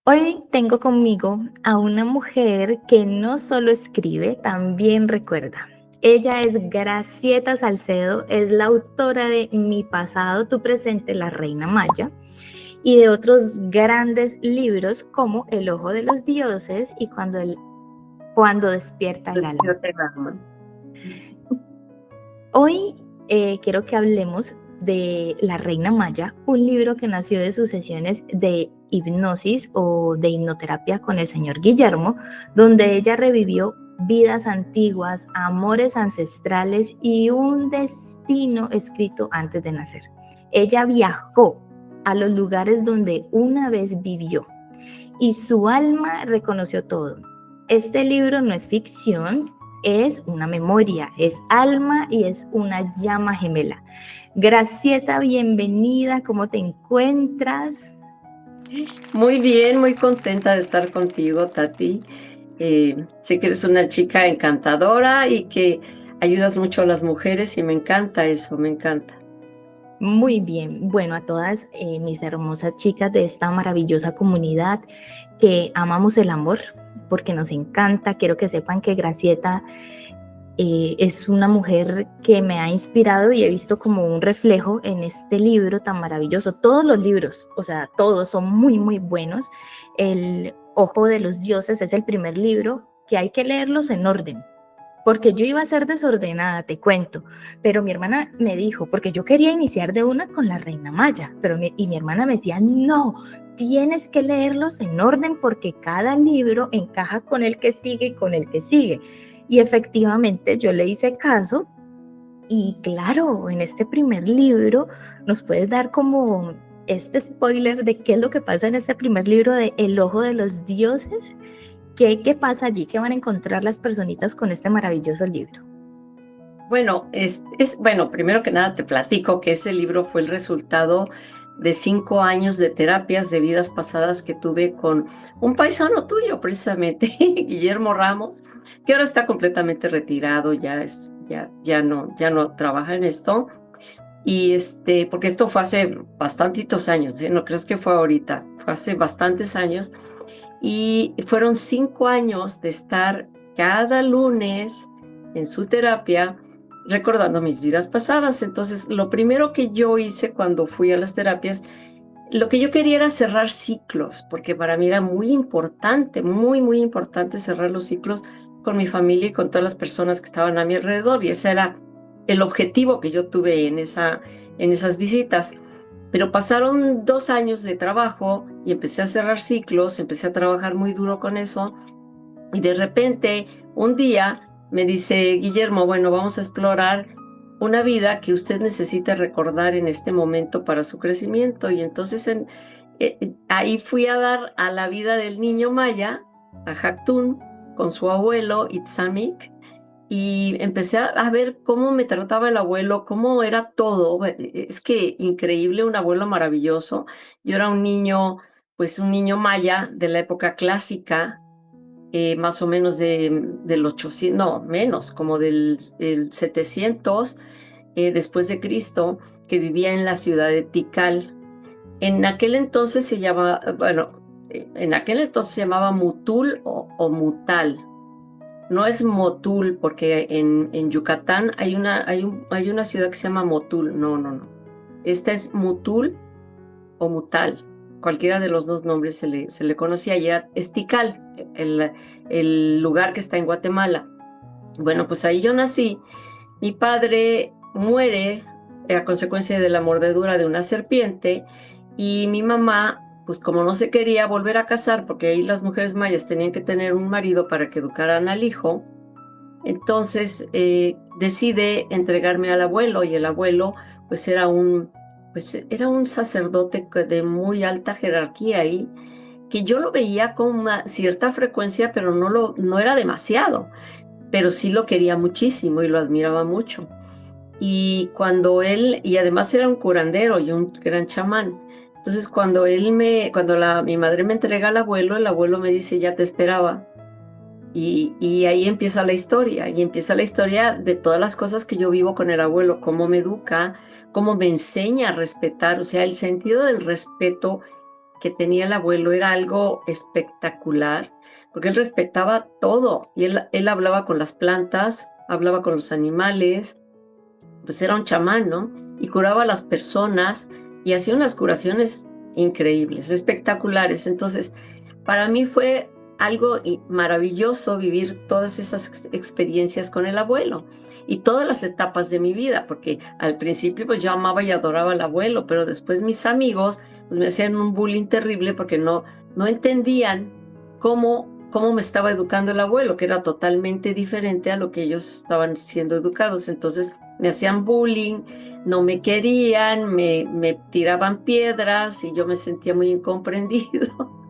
Hoy tengo conmigo a una mujer que no solo escribe, también recuerda. Ella es Gracieta Salcedo, es la autora de Mi pasado, tu presente, La Reina Maya, y de otros grandes libros como El ojo de los dioses y Cuando despierta el alma. Hoy quiero que hablemos de La Reina Maya, un libro que nació de sus sesiones de hipnosis o de hipnoterapia con el señor Guillermo, donde ella revivió vidas antiguas, amores ancestrales y un destino escrito antes de nacer. Ella viajó a los lugares donde una vez vivió y su alma reconoció todo. Este libro no es ficción, es una memoria, es alma y es una llama gemela. Gracieta, bienvenida, ¿cómo te encuentras? Muy bien, muy contenta de estar contigo, Tati. Sé que eres una chica encantadora y que ayudas mucho a las mujeres y me encanta eso, me encanta. Muy bien, bueno, a todas mis hermosas chicas de esta maravillosa comunidad que amamos el amor, porque nos encanta, quiero que sepan que Gracieta es una mujer que me ha inspirado y he visto como un reflejo en este libro tan maravilloso. Todos los libros, o sea, todos son muy, muy buenos. El Ojo de los Dioses es el primer libro que hay que leerlos en orden, porque yo iba a ser desordenada, te cuento, pero mi hermana me dijo, porque yo quería iniciar de una con La Reina Maya, y mi hermana me decía, no, tienes que leerlos en orden porque cada libro encaja con el que sigue y con el que sigue. Y efectivamente yo le hice caso y claro, en este primer libro nos puedes dar como este spoiler de qué es lo que pasa en este primer libro de El Ojo de los Dioses. ¿Qué pasa allí? ¿Qué van a encontrar las personitas con este maravilloso libro? Bueno, bueno, primero que nada te platico que ese libro fue el resultado de 5 años de terapias de vidas pasadas que tuve con un paisano tuyo, precisamente, Guillermo Ramos, que ahora está completamente retirado, ya no trabaja en esto. Y porque esto fue hace bastantitos años, ¿eh? No crees que fue ahorita, fue hace bastantes años. Y fueron 5 años de estar cada lunes en su terapia recordando mis vidas pasadas. Entonces, lo primero que yo hice cuando fui a las terapias, lo que yo quería era cerrar ciclos, porque para mí era muy importante, muy, muy importante cerrar los ciclos con mi familia y con todas las personas que estaban a mi alrededor. Y ese era el objetivo que yo tuve en esas visitas. Pero pasaron 2 años de trabajo y empecé a cerrar ciclos, empecé a trabajar muy duro con eso. Y de repente, un día me dice Guillermo, bueno, vamos a explorar una vida que usted necesita recordar en este momento para su crecimiento. Y entonces ahí fui a dar a la vida del niño Maya, a Jactún, con su abuelo Itzamik, y empecé a ver cómo me trataba el abuelo, cómo era todo. Es que increíble, un abuelo maravilloso. Yo era un niño, pues un niño maya de la época clásica, más o menos del 800, no, menos, como el 700 después de Cristo, que vivía en la ciudad de Tikal. En aquel entonces se llamaba, bueno, en aquel entonces se llamaba Mutul o Mutal. No es Motul, porque en Yucatán hay una ciudad que se llama Motul. No, no, no. Esta es Mutul o Mutal. Cualquiera de los dos nombres se le conocía. Ya es Tikal, el lugar que está en Guatemala. Bueno, pues ahí yo nací. Mi padre muere a consecuencia de la mordedura de una serpiente y mi mamá, pues como no se quería volver a casar, porque ahí las mujeres mayas tenían que tener un marido para que educaran al hijo, entonces decide entregarme al abuelo y el abuelo pues era un sacerdote de muy alta jerarquía ahí, que yo lo veía con una cierta frecuencia, pero no era demasiado, pero sí lo quería muchísimo y lo admiraba mucho. Y y además era un curandero y un gran chamán. Entonces mi madre me entrega al abuelo, el abuelo me dice, ya te esperaba. Y ahí empieza la historia, y empieza la historia de todas las cosas que yo vivo con el abuelo, cómo me educa, cómo me enseña a respetar, o sea, el sentido del respeto que tenía el abuelo era algo espectacular, porque él respetaba todo, y él hablaba con las plantas, hablaba con los animales, pues era un chamán, ¿no? Y curaba a las personas y hacía unas curaciones increíbles, espectaculares. Entonces, para mí fue algo maravilloso vivir todas esas experiencias con el abuelo y todas las etapas de mi vida, porque al principio pues yo amaba y adoraba al abuelo, pero después mis amigos pues me hacían un bullying terrible porque no entendían cómo me estaba educando el abuelo, que era totalmente diferente a lo que ellos estaban siendo educados. Entonces me hacían bullying, no me querían, me tiraban piedras y yo me sentía muy incomprendido.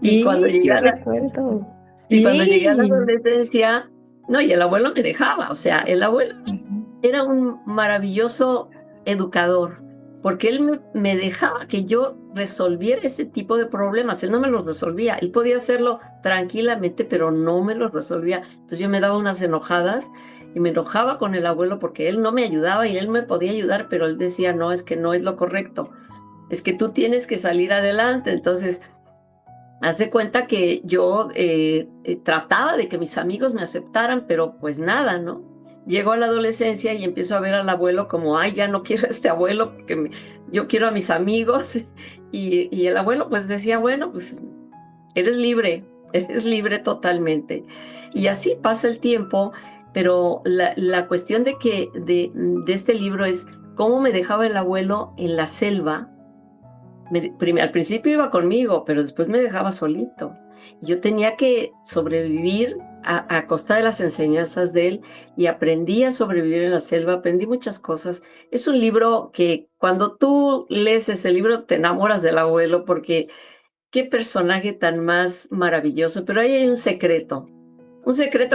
Y cuando Sí, llegué yo a la, recuerdo. y cuando llegué a la Sí. adolescencia, no, y el abuelo me dejaba, o sea, el abuelo Ujú. era un maravilloso educador, porque él me dejaba que yo resolviera ese tipo de problemas. Él no me los resolvía, él podía hacerlo tranquilamente, pero no me los resolvía. Entonces yo me daba unas enojadas y me enojaba con el abuelo porque él no me ayudaba y él me podía ayudar, pero él decía, no, es que no es lo correcto, es que tú tienes que salir adelante. Entonces, hace cuenta que yo trataba de que mis amigos me aceptaran, pero pues nada, ¿no? Llego a la adolescencia y empiezo a ver al abuelo como, ay, ya no quiero a este abuelo porque yo quiero a mis amigos. Y el abuelo pues decía, bueno, pues eres libre totalmente. Y así pasa el tiempo, pero la cuestión de este libro es cómo me dejaba el abuelo en la selva. Al principio iba conmigo, pero después me dejaba solito. Yo tenía que sobrevivir a costa de las enseñanzas de él y aprendí a sobrevivir en la selva, aprendí muchas cosas. Es un libro que cuando tú lees ese libro te enamoras del abuelo porque qué personaje tan más maravilloso, pero ahí hay un secreto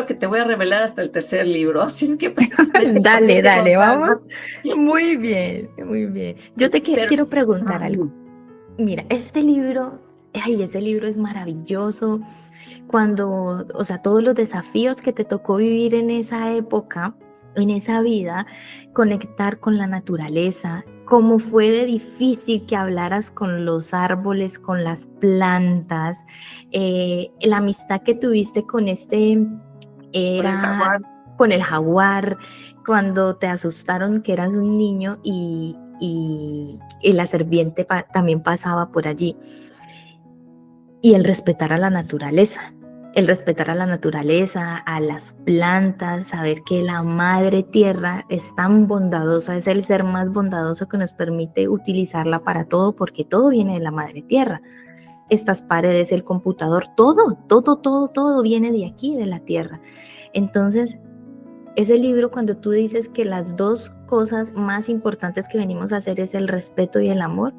que te voy a revelar hasta el tercer libro, así es que me tengo Dale, que dale, vamos. contar. Muy bien, muy bien. Yo te Pero, quiero preguntar algo. Mira, este libro, ay, ese libro es maravilloso. Cuando, o sea, todos los desafíos que te tocó vivir en esa época, en esa vida, conectar con la naturaleza, cómo fue de difícil que hablaras con los árboles, con las plantas, la amistad que tuviste con con el era jaguar. con el jaguar, cuando te asustaron que eras un niño y la serpiente también pasaba por allí. Y el respetar a la naturaleza, a las plantas, saber que la madre tierra es tan bondadosa, es el ser más bondadoso que nos permite utilizarla para todo, porque todo viene de la madre tierra. Estas paredes, el computador, todo viene de aquí, de la tierra. Entonces, ese libro, cuando tú dices que las dos cosas más importantes que venimos a hacer es el respeto y el amor,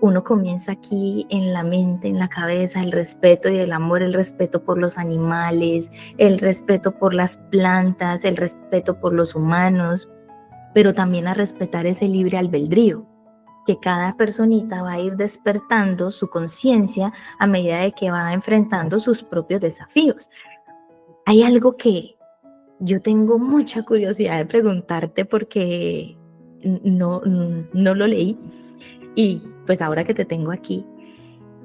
uno comienza aquí en la mente, en la cabeza, el respeto y el amor, el respeto por los animales, el respeto por las plantas, el respeto por los humanos, pero también a respetar ese libre albedrío, que cada personita va a ir despertando su conciencia a medida de que va enfrentando sus propios desafíos. Hay algo que yo tengo mucha curiosidad de preguntarte porque no lo leí y pues ahora que te tengo aquí,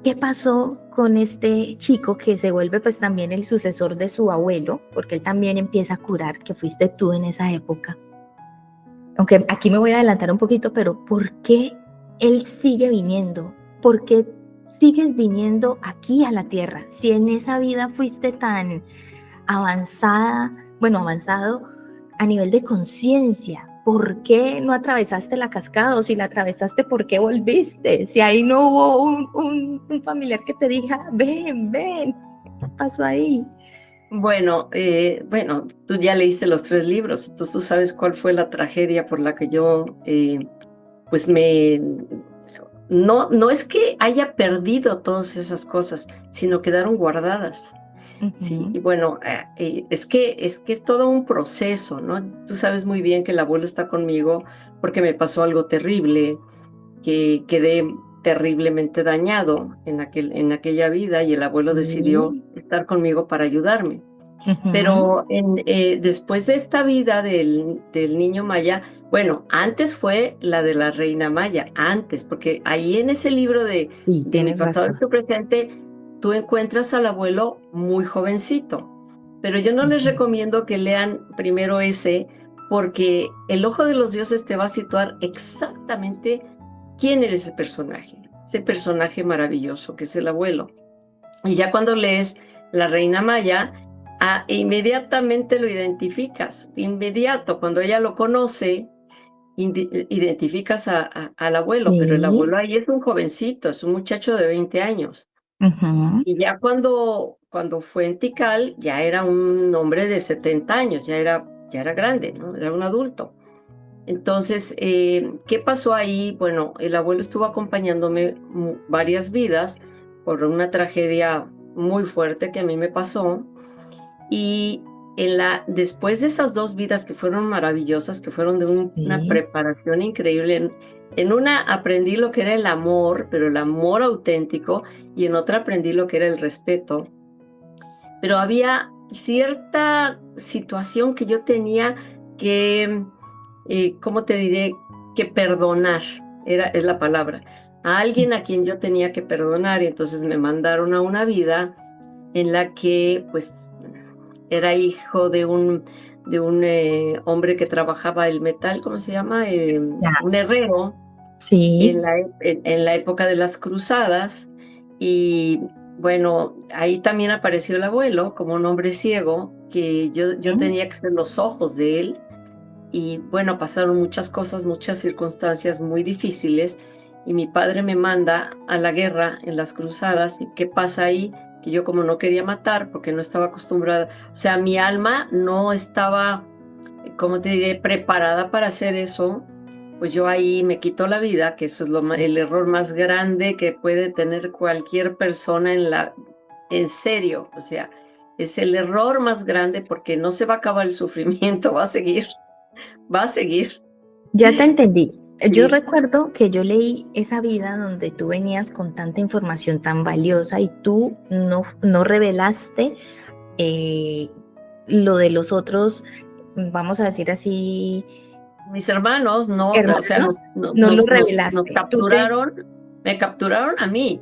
¿qué pasó con este chico que se vuelve pues también el sucesor de su abuelo? Porque él también empieza a curar, que fuiste tú en esa época. Aunque aquí me voy a adelantar un poquito, pero ¿por qué él sigue viniendo? ¿Por qué sigues viniendo aquí a la tierra? Si en esa vida fuiste tan avanzada, bueno, avanzado a nivel de conciencia, ¿por qué no atravesaste la cascada? O si la atravesaste, ¿por qué volviste? Si ahí no hubo un familiar que te diga, ven, ¿qué pasó ahí? Bueno, tú ya leíste los 3 libros, entonces tú sabes cuál fue la tragedia por la que yo, pues no es que haya perdido todas esas cosas, sino quedaron guardadas. Sí, Uh-huh. y bueno, es todo un proceso, ¿no? Tú sabes muy bien que el abuelo está conmigo porque me pasó algo terrible, que quedé terriblemente dañado en aquella vida y el abuelo decidió Sí. estar conmigo para ayudarme. Ujú. Pero después de esta vida del niño maya, bueno, antes fue la de la reina maya, antes, porque ahí en ese libro Sí, de Mi tienes pasado y razón. tu presente, tú encuentras al abuelo muy jovencito. Pero yo no les Ujú. recomiendo que lean primero ese, porque El Ojo de los Dioses te va a situar exactamente quién eres ese personaje maravilloso que es el abuelo. Y ya cuando lees La Reina Maya, inmediatamente lo identificas, inmediato, cuando ella lo conoce, identificas al abuelo, pero el Sí. abuelo ahí es un jovencito, es un muchacho de 20 años. Ujú. Y ya cuando fue en Tikal, ya era un hombre de 70 años, ya era grande, ¿no? Era un adulto. Entonces, ¿qué pasó ahí? Bueno, el abuelo estuvo acompañándome varias vidas por una tragedia muy fuerte que a mí me pasó. Y después de esas dos vidas que fueron maravillosas, que fueron de una Sí. preparación increíble, en una aprendí lo que era el amor, pero el amor auténtico, y en otra aprendí lo que era el respeto. Pero había cierta situación que yo tenía que, ¿cómo te diré? Que perdonar, es la palabra. A alguien a quien yo tenía que perdonar, y entonces me mandaron a una vida en la que, pues, era hijo de un hombre que trabajaba el metal, ¿cómo se llama? Ya. Un herrero, Sí. en la época de las cruzadas. Y bueno, ahí también apareció el abuelo como un hombre ciego, que yo Mm. tenía que ser los ojos de él. Y bueno, pasaron muchas cosas, muchas circunstancias muy difíciles, y mi padre me manda a la guerra en las cruzadas. ¿Y qué pasa ahí? Que yo, como no quería matar porque no estaba acostumbrada, o sea, mi alma no estaba, ¿cómo te diré?, preparada para hacer eso. Pues yo ahí me quito la vida, que eso es el error más grande que puede tener cualquier persona en serio. O sea, es el error más grande, porque no se va a acabar el sufrimiento, va a seguir, va a seguir. Ya te entendí. Yo Sí, recuerdo que yo leí esa vida donde tú venías con tanta información tan valiosa y tú no revelaste eh, lo de los otros, vamos a decir así, mis hermanos no, o sea, hermanos, no lo nos revelaste. capturaron, me capturaron a mí,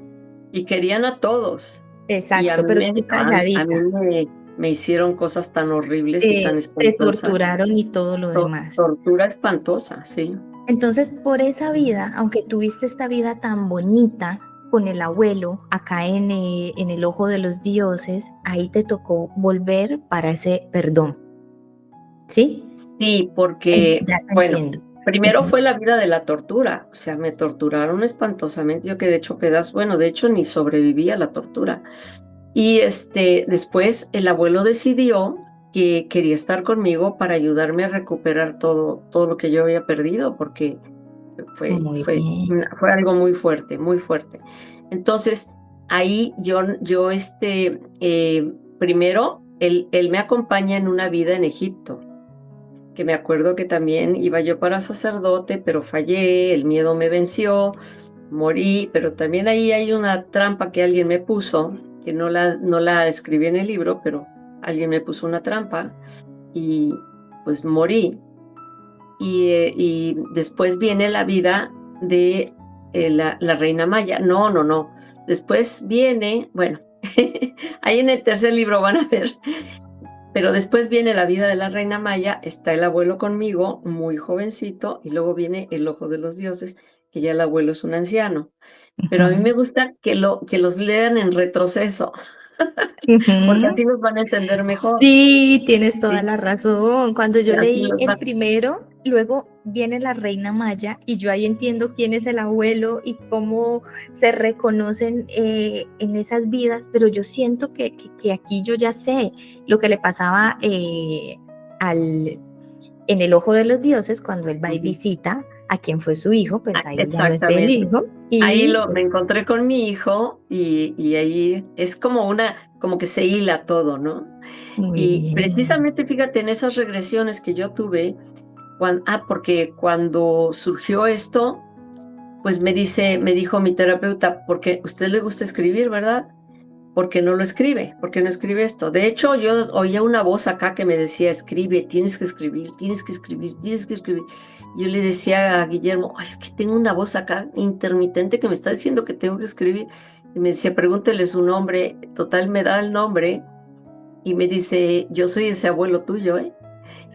y querían a todos. Y Exacto, pero tú a mí calladita. me hicieron cosas tan horribles y tan Te espantosas. torturaron y todo lo demás. Tortura espantosa, sí. Entonces, por esa vida, aunque tuviste esta vida tan bonita con el abuelo acá en el ojo de los dioses, ahí te tocó volver para ese perdón, ¿sí? Sí, porque, Ya te bueno, entiendo. primero Ujú. fue la vida de la tortura, o sea, me torturaron espantosamente, yo quedé hecho pedazos, bueno, de hecho ni sobreviví a la tortura. Y después el abuelo decidió que quería estar conmigo para ayudarme a recuperar todo lo que yo había perdido, porque Muy bien. fue algo muy fuerte, muy fuerte. Entonces, ahí primero, él me acompaña en una vida en Egipto, que me acuerdo que también iba yo para sacerdote, pero fallé, el miedo me venció, morí. Pero también ahí hay una trampa que alguien me puso, que no la escribí en el libro, pero alguien me puso una trampa, y pues morí. Y después viene la vida de la reina maya. No, no, no. Después viene, bueno, ahí en el tercer libro van a ver, pero después viene la vida de la reina maya, está el abuelo conmigo, muy jovencito, y luego viene El Ojo de los Dioses, que ya el abuelo es un anciano. Pero a mí me Ujú. gusta que los lean en retroceso, porque Ujú. así los van a entender mejor. Sí, tienes toda Sí, la razón. Cuando yo así leí los el van. primero, luego viene la reina Maya y yo ahí entiendo quién es el abuelo y cómo se reconocen en esas vidas, pero yo siento que aquí yo ya sé lo que le pasaba al, en el ojo de los dioses cuando él va y Ujú. visita a quien fue su hijo, pues ahí ya no es el Exactamente. hijo. Ahí Y me encontré con mi hijo, y ahí es como que se hila todo, ¿no? muy Y bien. precisamente, fíjate, en esas regresiones que yo tuve, porque cuando surgió esto, pues me dijo mi terapeuta, porque a usted le gusta escribir, ¿verdad? ¿por qué no lo escribe? ¿Por qué no escribe esto? De hecho, yo oía una voz acá que me decía, escribe, tienes que escribir, tienes que escribir, tienes que escribir. Yo le decía a Guillermo, "Ay, es que tengo una voz acá intermitente que me está diciendo que tengo que escribir". Y me decía, pregúntele su nombre. Total, me da el nombre y me dice, yo soy ese abuelo tuyo, ¿eh?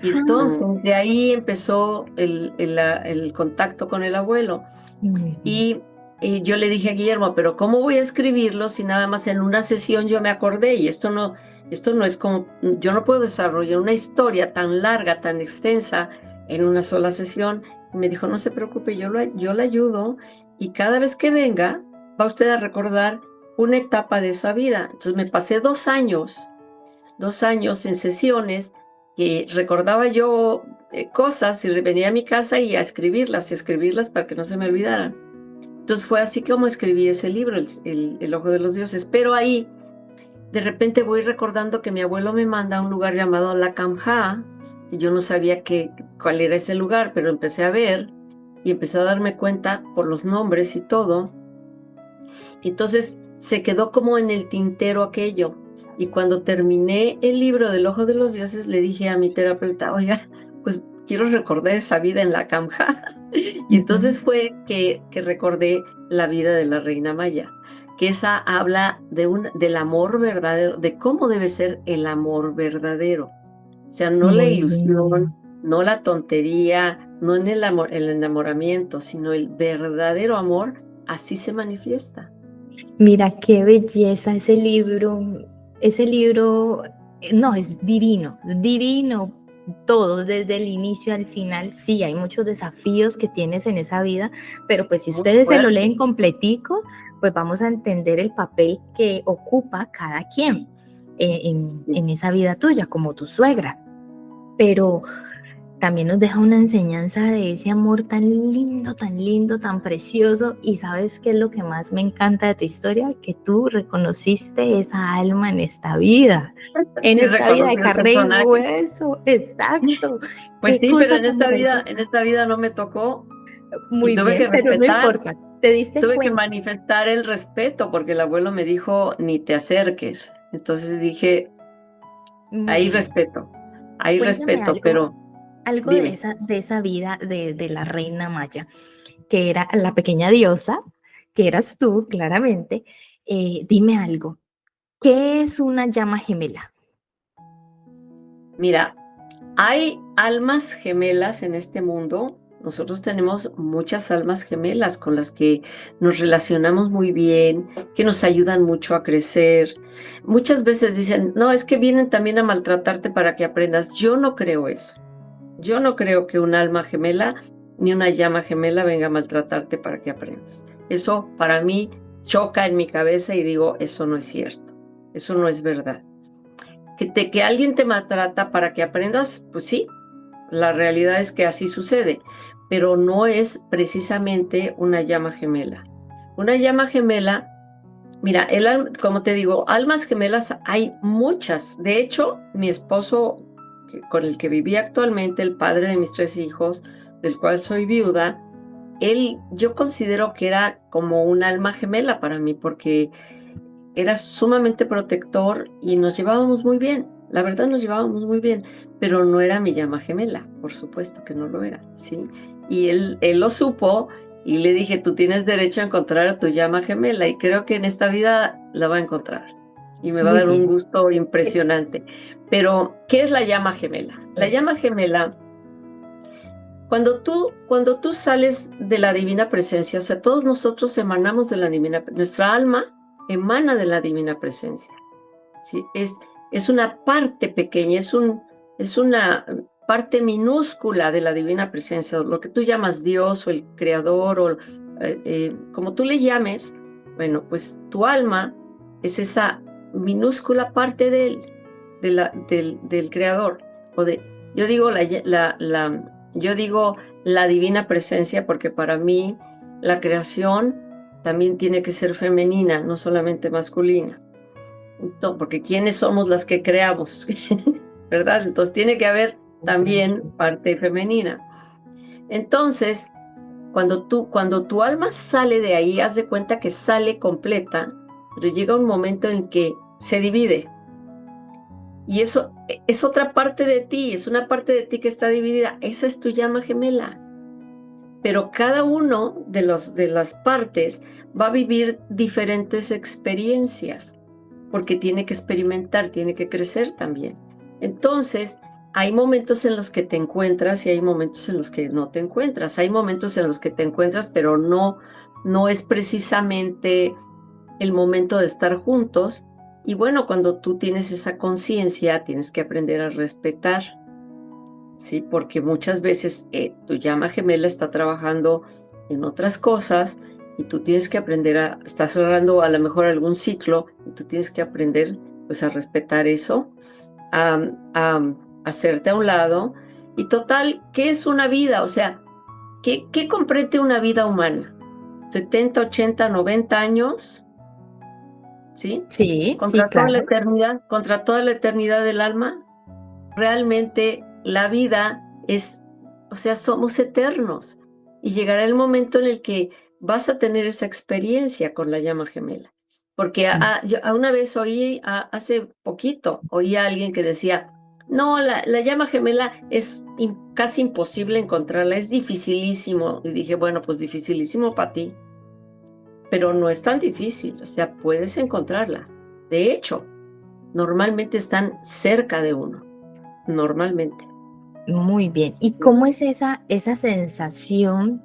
Y entonces de ahí empezó el contacto con el abuelo. Y yo le dije a Guillermo, pero ¿cómo voy a escribirlo si nada más en una sesión yo me acordé? Y esto no es como, yo no puedo desarrollar una historia tan larga, tan extensa en una sola sesión. Y me dijo, no se preocupe, yo le ayudo y cada vez que venga va usted a recordar una etapa de esa vida. Entonces me pasé 2 años en sesiones que recordaba yo cosas y venía a mi casa y a escribirlas para que no se me olvidaran. Entonces fue así como escribí ese libro, el Ojo de los Dioses. Pero ahí, de repente voy recordando que mi abuelo me manda a un lugar llamado La Camja, y yo no sabía cuál era ese lugar, pero empecé a ver y empecé a darme cuenta por los nombres y todo. Y entonces se quedó como en el tintero aquello. Y cuando terminé el libro del Ojo de los Dioses, le dije a mi terapeuta, oiga, pues quiero recordar esa vida en La Camja. Y entonces fue que recordé la vida de la reina Maya, que esa habla del amor verdadero, de cómo debe ser el amor verdadero. O sea, no la ilusión, no la tontería, no en el enamoramiento, sino el verdadero amor, así se manifiesta. Mira qué belleza ese libro, no, es divino, divino todo, desde el inicio al final. Sí, hay muchos desafíos que tienes en esa vida, pero pues si ustedes se lo leen completico, pues vamos a entender el papel que ocupa cada quien en esa vida tuya, como tu suegra. Pero también nos deja una enseñanza de ese amor tan lindo, tan precioso. Y ¿sabes qué es lo que más me encanta de tu historia? Que tú reconociste esa alma en esta vida. En esta vida de carne y hueso. Exacto. Pues sí, pero en esta vida no me tocó. Muy bien, pero no importa. ¿Te diste cuenta? Tuve que manifestar el respeto porque el abuelo me dijo, ni te acerques. Entonces dije, hay respeto, pero... Algo de esa vida de la reina Maya, que era la pequeña diosa, que eras tú, claramente. Dime algo, ¿qué es una llama gemela? Mira, hay almas gemelas en este mundo. Nosotros tenemos muchas almas gemelas con las que nos relacionamos muy bien, que nos ayudan mucho a crecer. Muchas veces dicen, no, es que vienen también a maltratarte para que aprendas. Yo no creo eso. Yo no creo que un alma gemela ni una llama gemela venga a maltratarte para que aprendas. Eso para mí choca en mi cabeza y digo, eso no es cierto, eso no es verdad. Que alguien te maltrata para que aprendas, pues sí, la realidad es que así sucede, pero no es precisamente una llama gemela. Una llama gemela, mira, como te digo, almas gemelas hay muchas. De hecho, mi esposo, con el que viví actualmente, el padre de mis 3 hijos, del cual soy viuda, yo considero que era como un alma gemela para mí, porque era sumamente protector y nos llevábamos muy bien. La verdad nos llevábamos muy bien, pero no era mi llama gemela, por supuesto que no lo era, ¿sí? Y él lo supo y le dije, tú tienes derecho a encontrar a tu llama gemela y creo que en esta vida la va a encontrar. Y me va a dar un gusto impresionante. Pero, ¿qué es la llama gemela? La llama gemela, cuando tú sales de la divina presencia, o sea, todos nosotros emanamos de la divina presencia, nuestra alma emana de la divina presencia. ¿Sí? Es una parte pequeña, es una parte minúscula de la divina presencia, lo que tú llamas Dios o el Creador, o como tú le llames. Bueno, pues tu alma es esa minúscula parte del Creador. Yo digo la divina presencia porque para mí la creación también tiene que ser femenina, no solamente masculina. Porque ¿quiénes somos las que creamos? ¿Verdad? Entonces tiene que haber también parte femenina. Entonces, cuando tu alma sale de ahí, haz de cuenta que sale completa, pero llega un momento en que se divide. Y eso es otra parte de ti, es una parte de ti que está dividida. Esa es tu llama gemela. Pero cada uno de las partes va a vivir diferentes experiencias, porque tiene que experimentar, tiene que crecer también. Entonces, hay momentos en los que te encuentras y hay momentos en los que no te encuentras. Hay momentos en los que te encuentras, pero no es precisamente el momento de estar juntos. Y bueno, cuando tú tienes esa conciencia, tienes que aprender a respetar, ¿sí? Porque muchas veces tu llama gemela está trabajando en otras cosas y tú tienes que aprender estás cerrando a lo mejor algún ciclo y tú tienes que aprender pues a respetar eso, a hacerte a un lado. Y total, ¿qué es una vida? O sea, ¿qué comprende una vida humana? 70, 80, 90 años, ¿sí? Sí, sí, Contra toda la claro. eternidad, contra toda la eternidad del alma. Realmente la vida es, o sea, somos eternos y llegará el momento en el que vas a tener esa experiencia con la llama gemela. Porque yo una vez hace poquito, oí a alguien que decía, no, la llama gemela es casi imposible encontrarla, es dificilísimo. Y dije, bueno, pues dificilísimo para ti, pero no es tan difícil, o sea, puedes encontrarla. De hecho, normalmente están cerca de uno, normalmente. Muy bien. ¿Y cómo es esa sensación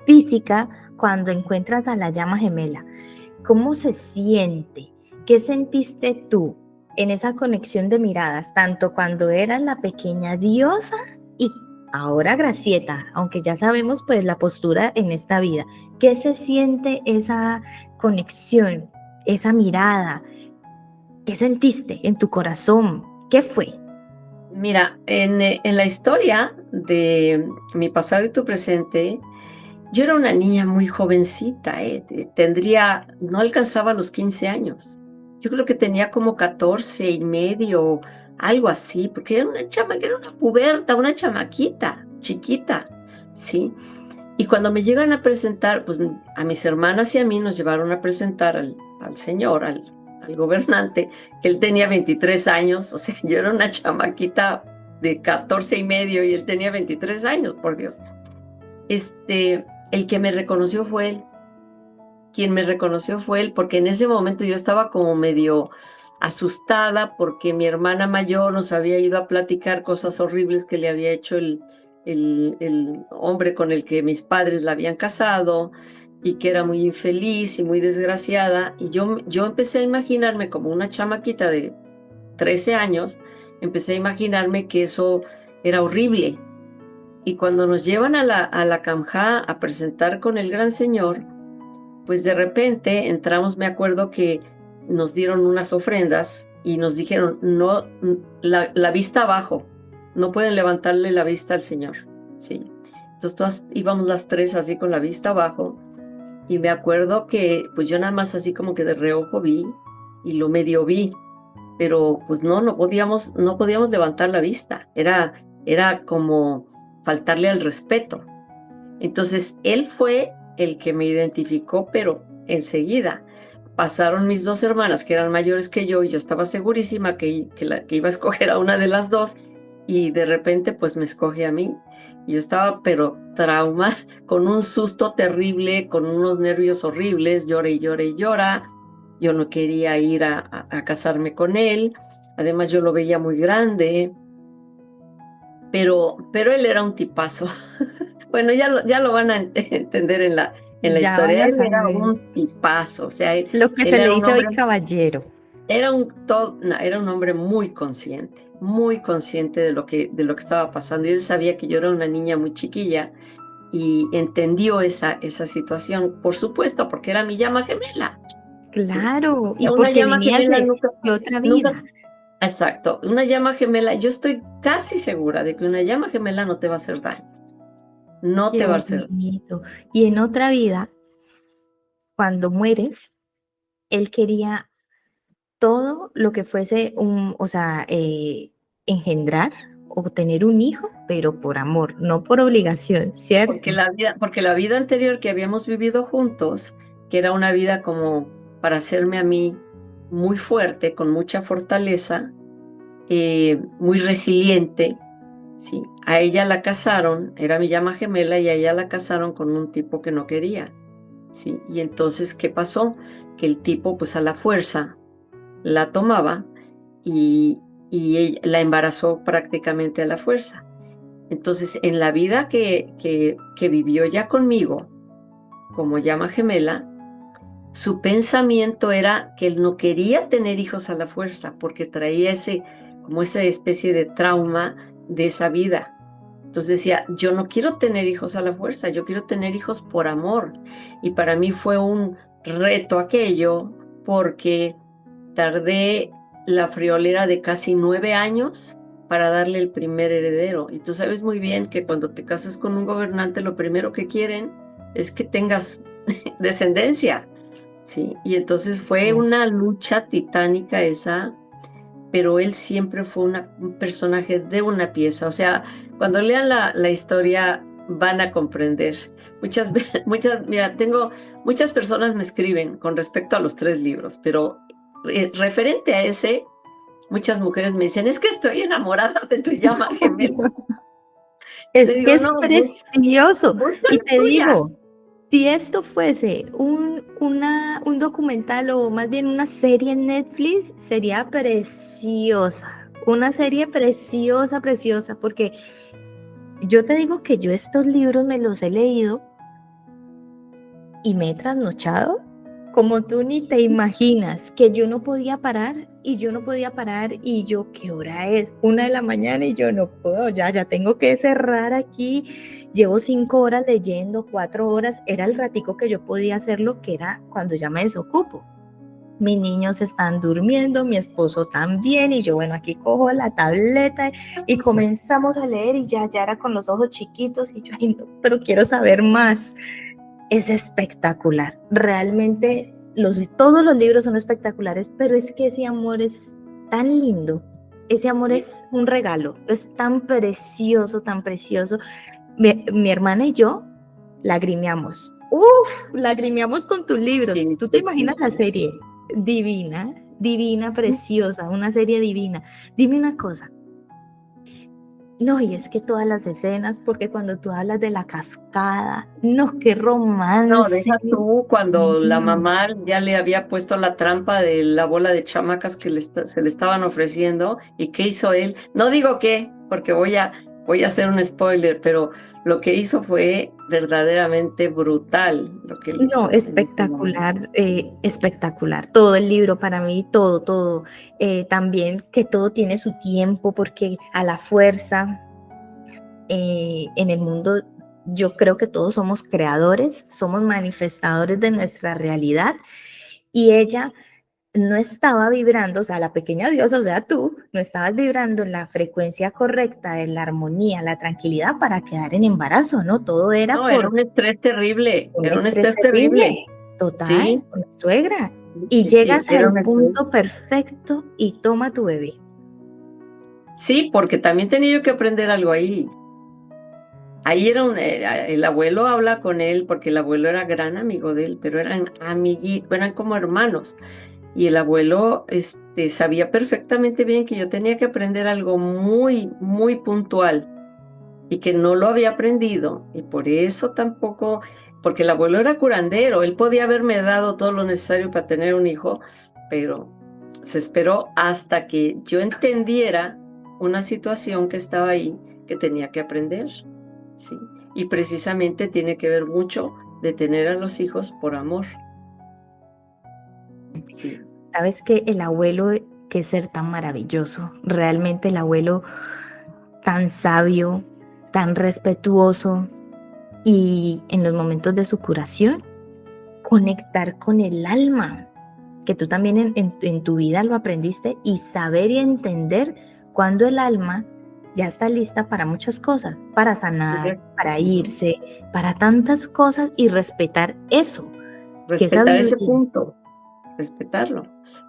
física cuando encuentras a la llama gemela? ¿Cómo se siente? ¿Qué sentiste tú en esa conexión de miradas, tanto cuando eras la pequeña diosa y ahora Gracieta, aunque ya sabemos pues la postura en esta vida? ¿Qué se siente esa conexión, esa mirada? ¿Qué sentiste en tu corazón? ¿Qué fue? Mira, en la historia de mi pasado y tu presente, yo era una niña muy jovencita, no alcanzaba los 15 años. Yo creo que tenía como 14 y medio, algo así, porque era una puberta, una chamaquita, chiquita, ¿sí? Y cuando me llegan a presentar, pues a mis hermanas y a mí nos llevaron a presentar al señor, al gobernante, que él tenía 23 años, o sea, yo era una chamaquita de 14 y medio y él tenía 23 años, por Dios. El que me reconoció fue él. Quien me reconoció fue él, porque en ese momento yo estaba como medio asustada porque mi hermana mayor nos había ido a platicar cosas horribles que le había hecho el hombre con el que mis padres la habían casado y que era muy infeliz y muy desgraciada. Y yo empecé a imaginarme como una chamaquita de 13 años, empecé a imaginarme que eso era horrible. Y cuando nos llevan a la Kamjá a presentar con el gran señor, pues de repente entramos, me acuerdo que nos dieron unas ofrendas y nos dijeron, no, la vista abajo, no pueden levantarle la vista al Señor, ¿sí? Entonces todas íbamos las tres así con la vista abajo y me acuerdo que pues yo nada más así como que de reojo vi y lo medio vi, pero pues no podíamos levantar la vista, era como faltarle al respeto. Entonces él fue el que me identificó, pero enseguida. Pasaron mis dos hermanas, que eran mayores que yo, y yo estaba segurísima que iba a escoger a una de las dos, y de repente pues me escoge a mí. Y yo estaba pero trauma, con un susto terrible, con unos nervios horribles, llora y llora y llora. Yo no quería ir a casarme con él, además yo lo veía muy grande, pero él era un tipazo. Bueno, ya lo van a entender en la Ya van historia. a Él era saber. un tipazo, o sea, él Lo que se le era un dice hoy hombre, caballero. era un hombre muy consciente de lo que estaba pasando. Y él sabía que yo era una niña muy chiquilla y entendió esa situación, por supuesto, porque era mi llama gemela, ¿sí? Claro, y Una porque llama venías gemela de otra nunca, vida. exacto, una llama gemela, yo estoy casi segura de que una llama gemela no te va a hacer daño, no Qué te va a hacer daño. bonito. Y en otra vida, cuando mueres, él quería todo lo que fuese o sea, engendrar o tener un hijo, pero por amor, no por obligación, ¿cierto? Porque la vida anterior que habíamos vivido juntos, que era una vida como para hacerme a mí muy fuerte, con mucha fortaleza, muy resiliente. Sí, a ella la casaron, era mi llama gemela, y a ella la casaron con un tipo que no quería. Sí, y entonces, ¿qué pasó? Que el tipo, pues a la fuerza, la tomaba y, la embarazó prácticamente a la fuerza. Entonces, en la vida que vivió ya conmigo, como llama gemela, su pensamiento era que él no quería tener hijos a la fuerza, porque traía como esa especie de trauma de esa vida. Entonces decía, yo no quiero tener hijos a la fuerza, yo quiero tener hijos por amor. Y para mí fue un reto aquello, porque tardé la friolera de casi 9 años para darle el primer heredero. Y tú sabes muy bien que cuando te casas con un gobernante, lo primero que quieren es que tengas descendencia. Sí, y entonces fue una lucha titánica esa, pero él siempre fue un personaje de una pieza. O sea, cuando lean la historia van a comprender. Mira, muchas personas me escriben con respecto a los 3 libros, pero referente a ese, muchas mujeres me dicen, es que estoy enamorada de tu llama gemela. Es Le que digo, es no, precioso. busca Y la te tuya. digo, si esto fuese un documental o más bien una serie en Netflix, sería preciosa. Una serie preciosa, preciosa, porque yo te digo que yo estos libros me los he leído y me he trasnochado como tú ni te imaginas, que yo no podía parar y yo no podía parar y yo, ¿qué hora es? 1 de la mañana y yo no puedo, ya tengo que cerrar aquí. Llevo 5 horas leyendo, 4 horas, era el ratico que yo podía hacerlo, que era cuando ya me desocupo. Mis niños están durmiendo, mi esposo también, y yo, bueno, aquí cojo la tableta y comenzamos a leer y ya era con los ojos chiquitos y yo, ay, no, pero quiero saber más. Es espectacular, realmente todos los libros son espectaculares, pero es que ese amor es tan lindo, ese amor es un regalo, es tan precioso, tan precioso. Mi hermana y yo lagrimeamos, lagrimeamos con tus libros. Sí, ¿Tú te sí, imaginas sí. la serie? Divina, divina, preciosa, una serie divina. Dime una cosa. No, y es que todas las escenas, porque cuando tú hablas de la cascada, no, qué No, romance. deja tú cuando la Divino. mamá ya le había puesto la trampa de la bola de chamacas que se le estaban ofreciendo. ¿Y qué hizo él? No digo qué, porque voy a hacer un spoiler, pero lo que hizo fue verdaderamente brutal lo que él No, hizo en ese momento. espectacular, espectacular. Todo el libro para mí, todo. También que todo tiene su tiempo, porque a la fuerza, en el mundo, yo creo que todos somos creadores, somos manifestadores de nuestra realidad, y ella no estaba vibrando, o sea, la pequeña diosa, o sea, tú no estabas vibrando en la frecuencia correcta de la armonía, la tranquilidad para quedar en embarazo, ¿no? Todo era No, era por un estrés terrible, un era un estrés estrés terrible, terrible. total, Sí, con la suegra. Y sí, sí, llegas era al un estrés. punto perfecto y toma tu bebé. Sí, porque también tenía yo que aprender algo ahí. Ahí el abuelo habla con él, porque el abuelo era gran amigo de él, pero eran amiguitos, eran como hermanos. Y el abuelo sabía perfectamente bien que yo tenía que aprender algo muy, muy puntual y que no lo había aprendido. Y por eso tampoco, porque el abuelo era curandero, él podía haberme dado todo lo necesario para tener un hijo, pero se esperó hasta que yo entendiera una situación que estaba ahí que tenía que aprender. Sí, y precisamente tiene que ver mucho de tener a los hijos por amor. Sí. Sabes que el abuelo, qué ser tan maravilloso, realmente el abuelo tan sabio, tan respetuoso, y en los momentos de su curación, conectar con el alma, que tú también en tu vida lo aprendiste, y saber y entender cuando el alma ya está lista para muchas cosas, para sanar, para irse, para tantas cosas, y respetar eso, que esa Respetar ese sabiduría. punto, respetarlo,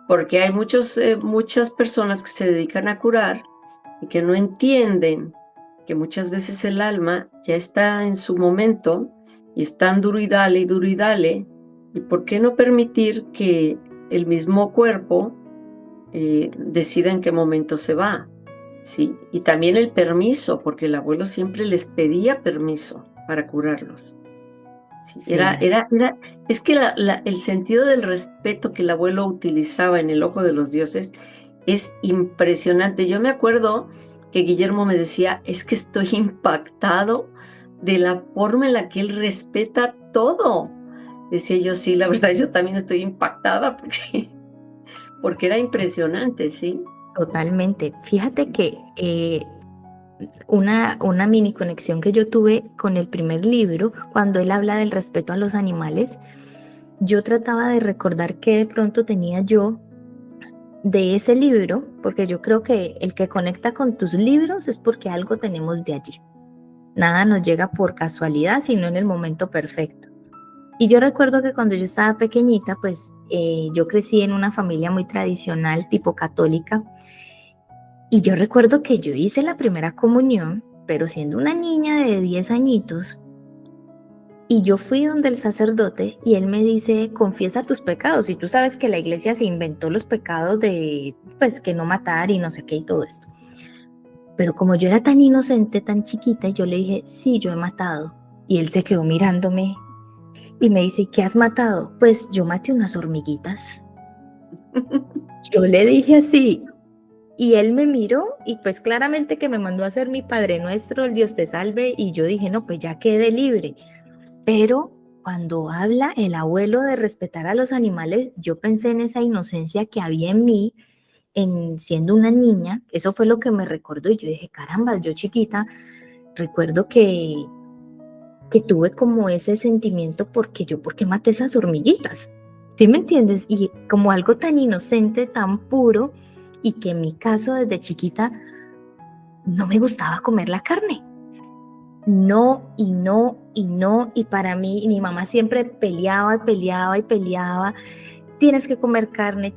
porque hay muchas personas que se dedican a curar y que no entienden que muchas veces el alma ya está en su momento y están duro y dale, ¿Y por qué no permitir que el mismo cuerpo decida en qué momento se va? Sí, y también el permiso, porque el abuelo siempre les pedía permiso para curarlos. Sí, Sí, es que el sentido del respeto que el abuelo utilizaba en el ojo de los dioses es impresionante. Yo me acuerdo que Guillermo me decía, es que estoy impactado de la forma en la que él respeta todo. Decía yo, sí, la verdad, yo también estoy impactada porque era impresionante, ¿sí? totalmente. Fíjate que una mini conexión que yo tuve con el primer libro, cuando él habla del respeto a los animales, yo trataba de recordar qué de pronto tenía yo de ese libro, porque yo creo que el que conecta con tus libros es porque algo tenemos de allí. Nada nos llega por casualidad, sino en el momento perfecto. Y yo recuerdo que cuando yo estaba pequeñita, pues yo crecí en una familia muy tradicional, tipo católica, y yo recuerdo que yo hice la primera comunión, pero siendo una niña de 10 añitos, y yo fui donde el sacerdote y él me dice, confiesa tus pecados. Y tú sabes que la iglesia se inventó los pecados de, pues, que no matar y no sé qué y todo esto. Pero como yo era tan inocente, tan chiquita, yo le dije, sí, yo he matado. Y él se quedó mirándome y me dice, ¿qué has matado? Pues yo maté unas hormiguitas. Yo le dije así, y él me miró y pues claramente que me mandó a hacer mi Padre Nuestro, el Dios te salve, y yo dije, no, pues ya quedé libre. Pero cuando habla el abuelo de respetar a los animales, yo pensé en esa inocencia que había en mí, en siendo una niña, eso fue lo que me recordó y yo dije, caramba, yo chiquita, recuerdo que tuve como ese sentimiento porque porque maté esas hormiguitas, ¿sí me entiendes? Y como algo tan inocente, tan puro, y que en mi caso desde chiquita no me gustaba comer la carne. No, y no, y no, y para mí, mi mamá siempre peleaba y peleaba y peleaba, tienes que comer carne,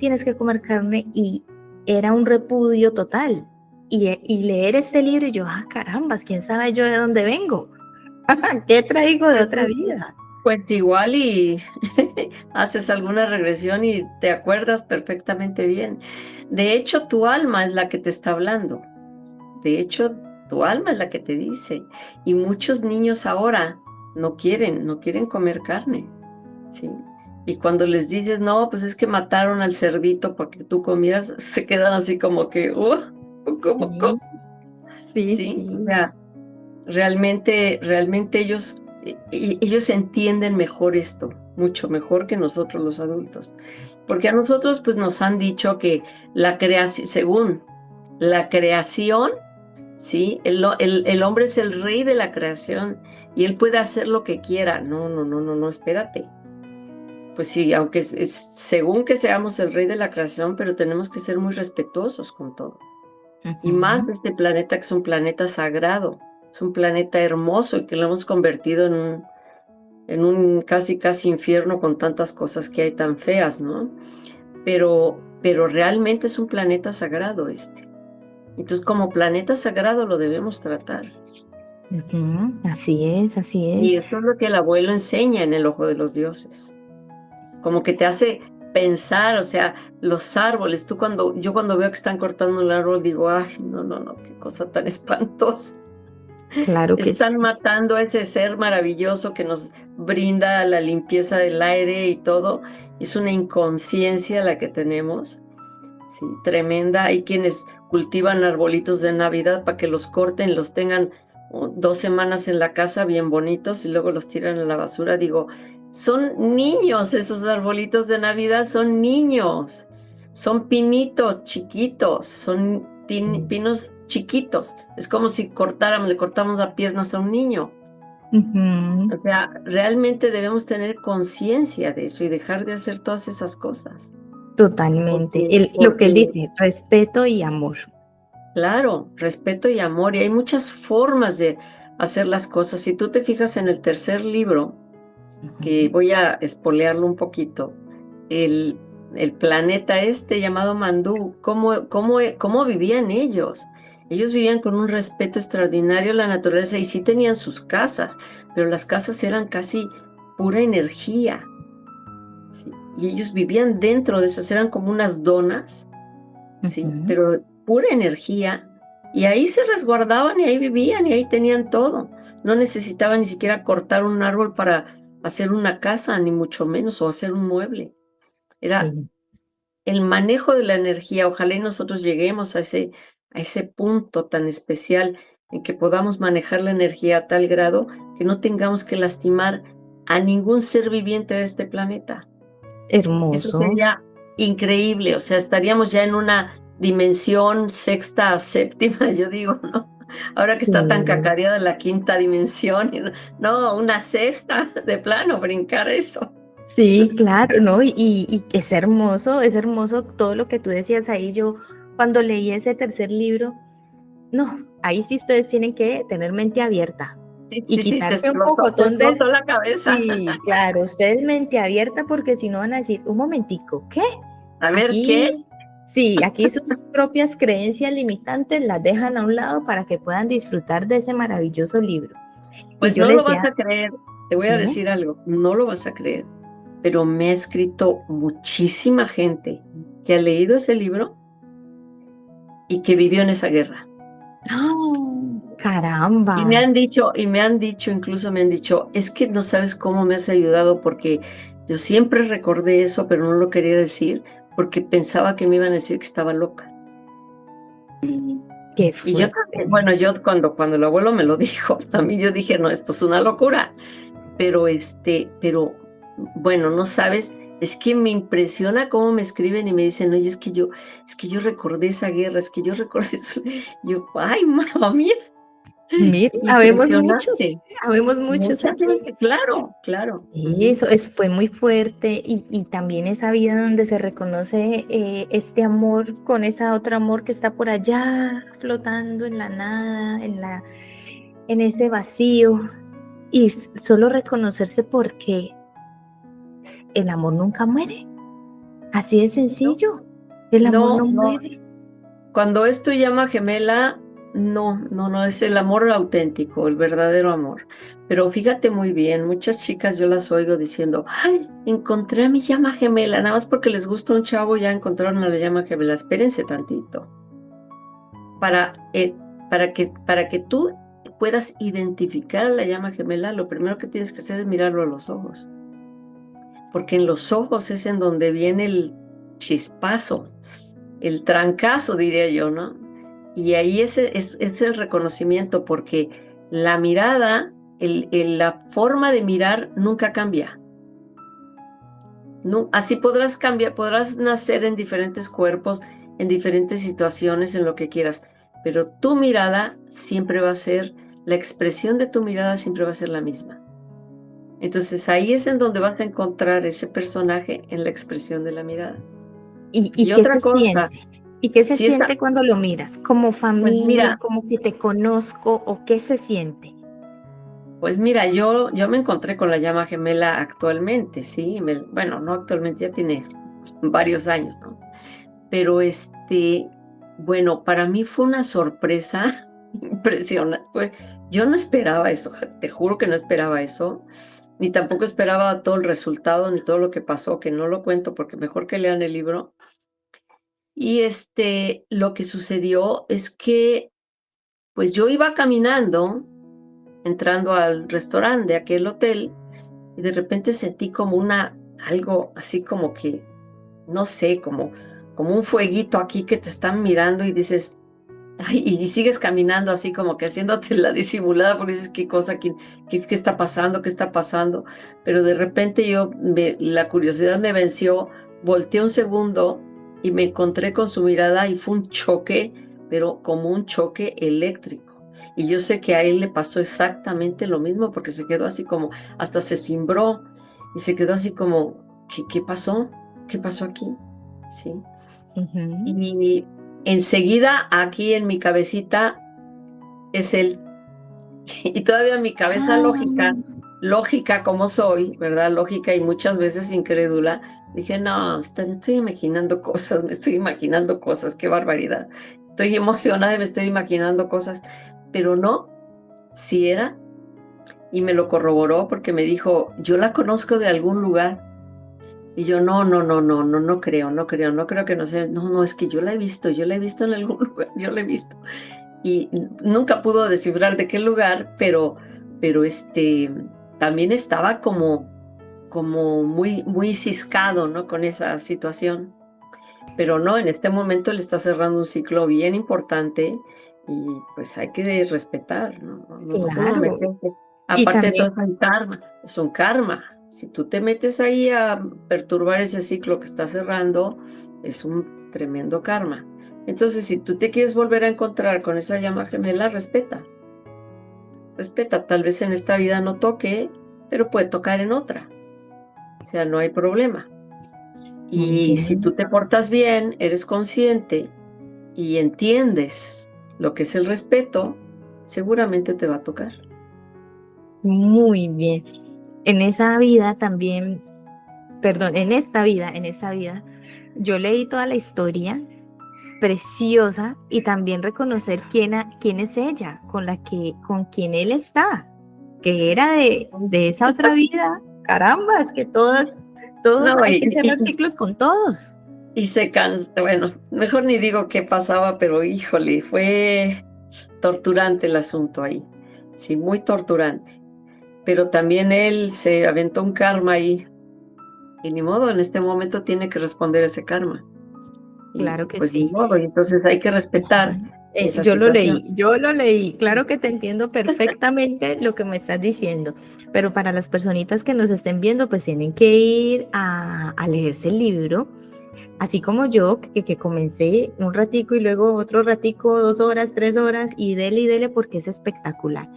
y era un repudio total. Y leer este libro, y yo, carambas, quién sabe yo de dónde vengo, qué traigo de Pues, otra vida. pues igual y haces alguna regresión y te acuerdas perfectamente bien. De hecho, tu alma es la que te está hablando. De hecho, tu alma es la que te dice. Y muchos niños ahora no quieren comer carne, ¿sí? Y cuando les dices, no, pues es que mataron al cerdito para que tú comieras, se quedan así como que, ¿cómo? Sí, sí, ¿Sí? O sí. sea, realmente ellos entienden mejor esto, mucho mejor que nosotros los adultos. Porque a nosotros pues nos han dicho que la creación, según la creación, ¿sí? El hombre es el rey de la creación y él puede hacer lo que quiera. No, espérate. Pues sí, aunque según que seamos el rey de la creación, pero tenemos que ser muy respetuosos con todo. Y más Ujú. este planeta, que es un planeta sagrado, es un planeta hermoso y que lo hemos convertido en un casi infierno con tantas cosas que hay tan feas, ¿no? Pero realmente es un planeta sagrado este. Entonces, como planeta sagrado lo debemos tratar. Ujú, así es, así es. Y eso es lo que el abuelo enseña en el ojo de los dioses. Como que te hace pensar, o sea, los árboles. Yo cuando veo que están cortando el árbol, digo, ay, no, qué cosa tan espantosa. Claro que sí. Están matando a ese ser maravilloso que nos brinda la limpieza del aire y todo. Es una inconsciencia la que tenemos, sí, tremenda. Hay quienes cultivan arbolitos de Navidad para que los corten, los tengan 2 semanas en la casa bien bonitos y luego los tiran a la basura. Digo, son niños esos arbolitos de Navidad, son niños. Son pinitos chiquitos, son pinos chiquitos. Es como si le cortamos las piernas a un niño. Ujú, O sea, realmente debemos tener conciencia de eso y dejar de hacer todas esas cosas. totalmente. Porque, Lo que él porque dice, respeto y amor. Claro, respeto y amor, y hay muchas formas de hacer las cosas. Si tú te fijas en el tercer libro, que Ujú. voy a espolearlo un poquito, el, el planeta este llamado Mandú, ¿cómo vivían ellos? Ellos vivían con un respeto extraordinario a la naturaleza y sí tenían sus casas, pero las casas eran casi pura energía, ¿sí? Y ellos vivían dentro de eso, eran como unas donas, ¿sí? Pero pura energía, y ahí se resguardaban y ahí vivían y ahí tenían todo. No necesitaban ni siquiera cortar un árbol para hacer una casa, ni mucho menos, o hacer un mueble. Era Sí, el manejo de la energía. Ojalá y nosotros lleguemos a ese punto tan especial en que podamos manejar la energía a tal grado que no tengamos que lastimar a ningún ser viviente de este planeta. Eso hermoso. sería increíble, o sea, estaríamos ya en una dimensión sexta, séptima, yo digo, ¿no? Ahora que está tan Sí. cacareada la quinta dimensión, no, una sexta, de plano, brincar eso. Sí, claro, ¿no? Y es hermoso todo lo que tú decías ahí. Yo cuando leí ese tercer libro, no, ahí sí ustedes tienen que tener mente abierta Sí, y sí, sí, quitarse un te pocotón de... explotó la cabeza. Sí, claro, ustedes mente abierta porque si no van a decir, un momentico, ¿qué? A ver, ¿qué? Aquí, sí, aquí sus propias creencias limitantes las dejan a un lado para que puedan disfrutar de ese maravilloso libro. Y Pues yo no le lo vas decía, a creer, te voy a dime, decir algo, no lo vas a creer, pero me ha escrito muchísima gente que ha leído ese libro y que vivió en esa guerra. ¡oh, caramba! Y me han dicho, incluso me han dicho, es que no sabes cómo me has ayudado porque yo siempre recordé eso, pero no lo quería decir porque pensaba que me iban a decir que estaba loca. ¡Qué Y yo fuerte! también, bueno, yo cuando el abuelo me lo dijo, también yo dije, no, esto es una locura. Pero bueno, no sabes, es que me impresiona cómo me escriben y me dicen, oye, es que yo recordé esa guerra, es que yo recordé eso. Yo, ay, mamá mía, Mira, impresionante. habemos muchos Mucha aquí. gente, claro, claro. Sí, Ujú. eso fue muy fuerte y también esa vida donde se reconoce este amor con esa otra amor que está por allá flotando en la nada, en ese vacío y solo reconocerse porque el amor nunca muere, así de No, sencillo, el amor no, no no. muere. Cuando es tu llama gemela, no, no, no, es el amor auténtico, el verdadero amor. Pero fíjate muy bien, muchas chicas yo las oigo diciendo, ay, encontré a mi llama gemela, nada más porque les gusta un chavo, ya encontraron a la llama gemela. Espérense tantito. Para, para que tú puedas identificar a la llama gemela, lo primero que tienes que hacer es mirarlo a los ojos. Porque en los ojos es en donde viene el chispazo, el trancazo, diría yo, ¿no? Y ahí es el reconocimiento, porque la mirada, la forma de mirar nunca cambia. No, así podrás cambiar, podrás nacer en diferentes cuerpos, en diferentes situaciones, en lo que quieras, pero tu mirada siempre va a ser, la expresión de tu mirada siempre va a ser la misma. Entonces ahí es en donde vas a encontrar ese personaje en la expresión de la mirada. ¿Y Y qué otra se cosa, siente? ¿Y qué se si esa, siente cuando lo miras? ¿Como pues familia, mira, como que te conozco o qué se siente? Pues mira, yo me encontré con la llama gemela actualmente, ¿sí? Bueno, no actualmente, ya tiene varios años, ¿no? Pero bueno, para mí fue una sorpresa impresionante. Yo no esperaba eso, te juro que no esperaba eso, ni tampoco esperaba todo el resultado, ni todo lo que pasó, que no lo cuento porque mejor que lean el libro. Y lo que sucedió es que, pues yo iba caminando, entrando al restaurante de aquel hotel, y de repente sentí como algo así como que, no sé, como un fueguito aquí que te están mirando y dices, ay, y sigues caminando así como que haciéndote la disimulada porque dices, qué cosa, qué está pasando, qué está pasando. Pero de repente la curiosidad me venció, volteé un segundo y me encontré con su mirada y fue un choque, pero como un choque eléctrico. Y yo sé que a él le pasó exactamente lo mismo porque se quedó así como, hasta se cimbró y se quedó así como, ¿qué pasó? ¿Qué pasó aquí? Sí. Ujú. Y enseguida aquí en mi cabecita es él. Y todavía mi cabeza Ah, lógica como soy, ¿verdad? Lógica y muchas veces incrédula, dije, no, estoy imaginando cosas, me estoy imaginando cosas, qué barbaridad. Estoy emocionada y me estoy imaginando cosas, pero no, sí era, y me lo corroboró porque me dijo, yo la conozco de algún lugar. Y yo, no, no, no, no, no, no creo, no creo, no creo que no sea, no, no, es que yo la he visto en algún lugar, yo la he visto. Y nunca pudo descifrar de qué lugar, pero también estaba como muy, muy ciscado, ¿no? Con esa situación. Pero no, en este momento le está cerrando un ciclo bien importante y pues hay que respetar, ¿no? No como Claro. meterse. Y Aparte de todo, también, es un karma. Si tú te metes ahí a perturbar ese ciclo que está cerrando, es un tremendo karma. Entonces, si tú te quieres volver a encontrar con esa llama gemela, respeta. Respeta, tal vez en esta vida no toque, pero puede tocar en otra. O sea, no hay problema. muy Y si bien, tú te portas bien, eres consciente y entiendes lo que es el respeto, seguramente te va a tocar. muy bien. En esa vida también, perdón, en esta vida, yo leí toda la historia preciosa y también reconocer quién es ella, con quien él está, que era de esa otra vida. Caramba, es que todos No, hay que cerrar ciclos con todos. y se cansa, bueno, mejor ni digo qué pasaba, pero híjole, fue torturante el asunto ahí. Sí, muy torturante. Pero también él se aventó un karma ahí. Y ni modo, en este momento tiene que responder ese karma. Y Claro que pues ni sí. modo, y entonces hay que respetar esa situación. Yo lo leí, claro que te entiendo perfectamente lo que me estás diciendo, pero para las personitas que nos estén viendo, pues tienen que ir a leerse el libro, así como yo, que comencé un ratico y luego otro ratico, 2 horas, 3 horas, y dele porque es espectacular.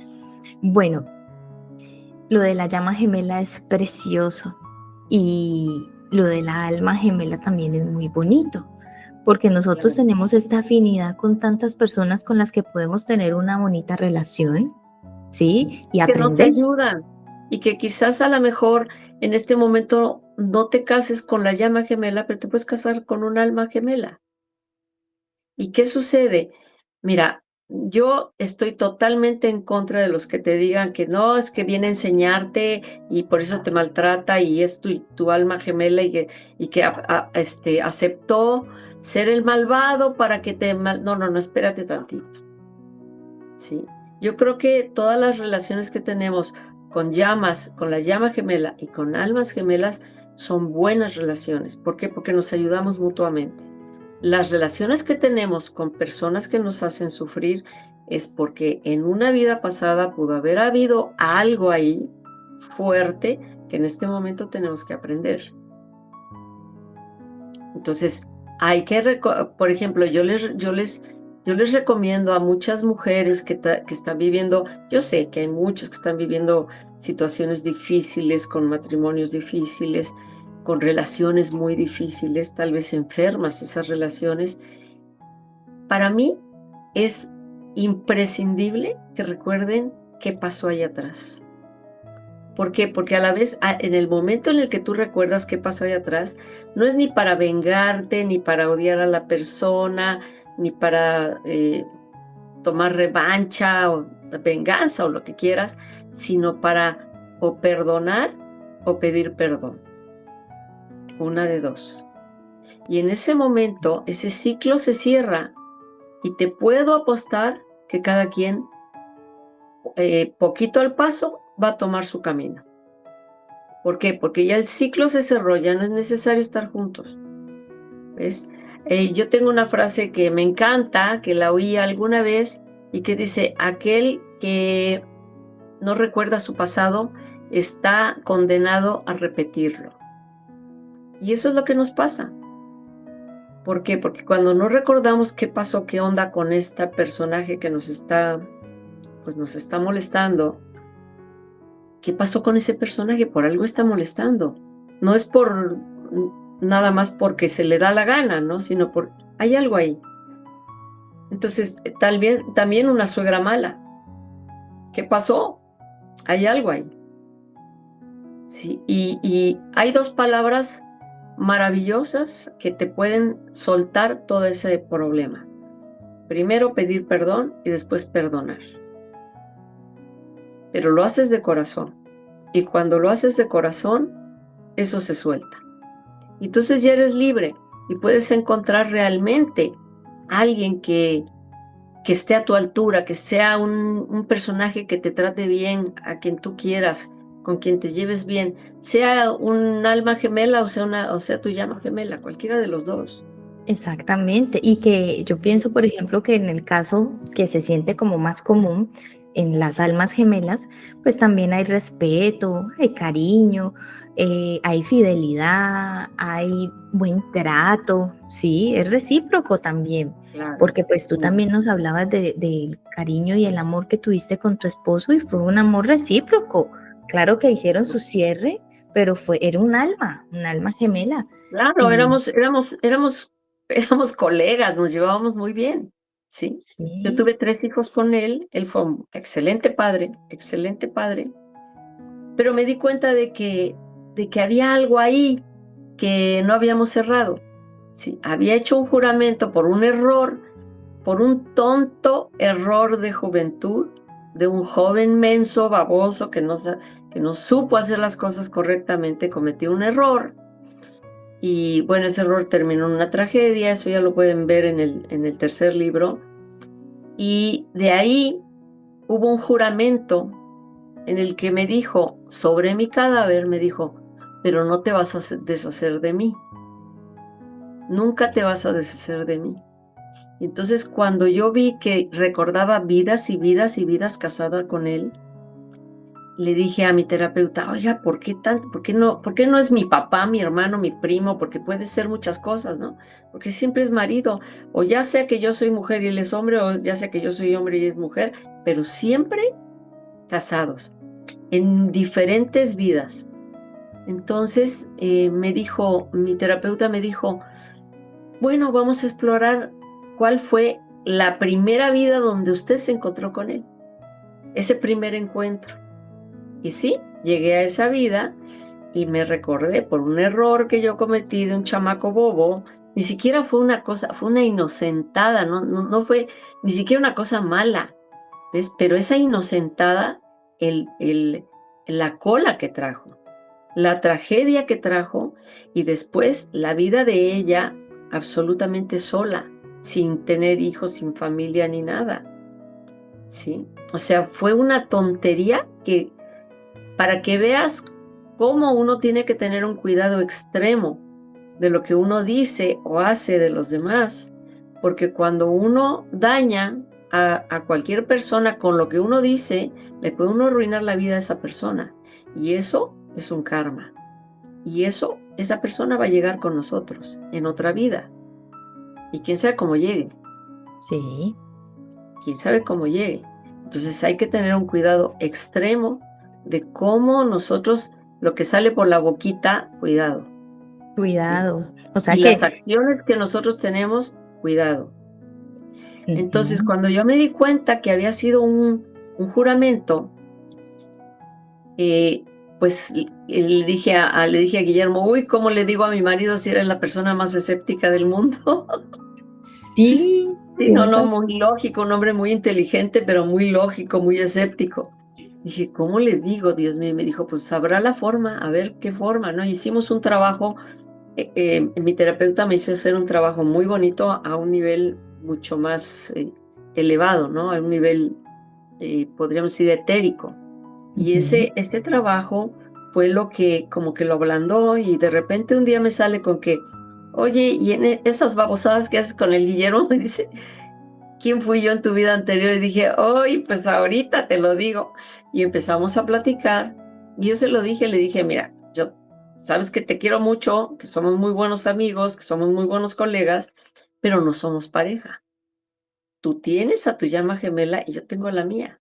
Bueno, lo de la llama gemela es precioso y lo de la alma gemela también es muy bonito, porque nosotros Claro. tenemos esta afinidad con tantas personas con las que podemos tener una bonita relación, ¿sí? Y Que nos aprender. ayudan y que quizás a lo mejor en este momento no te cases con la llama gemela, pero te puedes casar con un alma gemela. ¿Y qué sucede? Mira, yo estoy totalmente en contra de los que te digan que no, es que viene a enseñarte y por eso te maltrata y es tu alma gemela y que aceptó ser el malvado para que no, no, no, espérate tantito, ¿sí? Yo creo que todas las relaciones que tenemos con llamas, con la llama gemela y con almas gemelas son buenas relaciones. ¿Por qué? Porque nos ayudamos mutuamente. Las relaciones que tenemos con personas que nos hacen sufrir es porque en una vida pasada pudo haber habido algo ahí fuerte que en este momento tenemos que aprender. Entonces, hay que, por ejemplo, yo les recomiendo a muchas mujeres que están viviendo, yo sé que hay muchas que están viviendo situaciones difíciles, con matrimonios difíciles, con relaciones muy difíciles, tal vez enfermas esas relaciones. Para mí es imprescindible que recuerden qué pasó ahí atrás. ¿Por qué? Porque a la vez, en el momento en el que tú recuerdas qué pasó ahí atrás, no es ni para vengarte, ni para odiar a la persona, ni para tomar revancha o venganza o lo que quieras, sino para o perdonar o pedir perdón. Una de dos. Y en ese momento, ese ciclo se cierra y te puedo apostar que cada quien, poquito al paso, va a tomar su camino. ¿Por qué? Porque ya el ciclo se cerró, ya no es necesario estar juntos. ¿Ves? Yo tengo una frase que me encanta, que la oí alguna vez y que dice, aquel que no recuerda su pasado está condenado a repetirlo. Y eso es lo que nos pasa. ¿Por qué? Porque cuando no recordamos qué pasó, qué onda con este personaje que nos está molestando, ¿qué pasó con ese personaje? Por algo está molestando. No es por nada más porque se le da la gana, ¿no? Sino por hay algo ahí. Entonces, también una suegra mala. ¿Qué pasó? Hay algo ahí. Sí, y hay dos palabras maravillosas que te pueden soltar todo ese problema. Primero pedir perdón y después perdonar. Pero lo haces de corazón. Y cuando lo haces de corazón, eso se suelta. Entonces ya eres libre y puedes encontrar realmente a alguien que esté a tu altura, que sea un personaje que te trate bien, a quien tú quieras, con quien te lleves bien, sea un alma gemela o sea tu llama gemela, cualquiera de los dos. Exactamente, y que yo pienso, por ejemplo, que en el caso que se siente como más común en las almas gemelas, pues también hay respeto, hay cariño, hay fidelidad, hay buen trato, sí, es recíproco también, Claro. porque pues tú también nos hablabas del cariño y el amor que tuviste con tu esposo y fue un amor recíproco. Claro que hicieron su cierre, pero era un alma gemela. Claro, Y éramos colegas, nos llevábamos muy bien, ¿sí? Yo sí. tuve 3 hijos con él fue un excelente padre, pero me di cuenta de que había algo ahí que no habíamos cerrado, ¿sí? Había hecho un juramento por un error, por un tonto error de juventud, de un joven menso, baboso, que no supo hacer las cosas correctamente, cometió un error. Y bueno, ese error terminó en una tragedia, eso ya lo pueden ver en el tercer libro. Y de ahí hubo un juramento en el que me dijo, sobre mi cadáver, me dijo, pero no te vas a deshacer de mí, nunca te vas a deshacer de mí. Entonces, cuando yo vi que recordaba vidas y vidas y vidas casada con él, le dije a mi terapeuta, oiga, ¿por qué tanto? Por qué no es mi papá, mi hermano, mi primo? Porque puede ser muchas cosas, ¿no? Porque siempre es marido, o ya sea que yo soy mujer y él es hombre, o ya sea que yo soy hombre y ella es mujer, pero siempre casados, en diferentes vidas. Entonces mi terapeuta me dijo, bueno, vamos a explorar cuál fue la primera vida donde usted se encontró con él, ese primer encuentro. Y sí, llegué a esa vida y me recordé por un error que yo cometí de un chamaco bobo, ni siquiera fue una cosa, fue una inocentada, no fue ni siquiera una cosa mala, ¿ves? Pero esa inocentada, el, el, la cola que trajo, la tragedia que trajo y después la vida de ella absolutamente sola, sin tener hijos, sin familia ni nada, ¿sí? O sea, fue una tontería que para que veas cómo uno tiene que tener un cuidado extremo de lo que uno dice o hace de los demás, porque cuando uno daña a cualquier persona con lo que uno dice, le puede uno arruinar la vida a esa persona. Y eso es un karma. Y eso, esa persona va a llegar con nosotros en otra vida. Y quién sabe cómo llegue, Sí, quién sabe cómo llegue. Entonces hay que tener un cuidado extremo de cómo nosotros, lo que sale por la boquita, cuidado, ¿sí? cuidado. O sea Y las que, acciones que nosotros tenemos, cuidado. Entonces, ujú, cuando yo me di cuenta que había sido un juramento, eh, pues le dije a Guillermo, uy, ¿cómo le digo a mi marido si era la persona más escéptica del mundo? sí, Sí, tienes razón. muy lógico, un hombre muy inteligente, pero muy lógico, muy escéptico. Dije, ¿cómo le digo? Dios mío, y me dijo, pues sabrá la forma, a ver qué forma, ¿no? Hicimos un trabajo, mi terapeuta me hizo hacer un trabajo muy bonito a un nivel mucho más elevado, ¿no? A un nivel, podríamos decir, etérico. Y Ujú. ese trabajo fue lo que como que lo ablandó y de repente un día me sale con que, oye, y en esas babosadas que haces con el Guillermo, me dice, ¿quién fui yo en tu vida anterior? Y dije, hoy, pues ahorita te lo digo. Y empezamos a platicar. Y yo se lo dije, le dije, mira, yo, sabes que te quiero mucho, que somos muy buenos amigos, que somos muy buenos colegas, pero no somos pareja. Tú tienes a tu llama gemela y yo tengo la mía,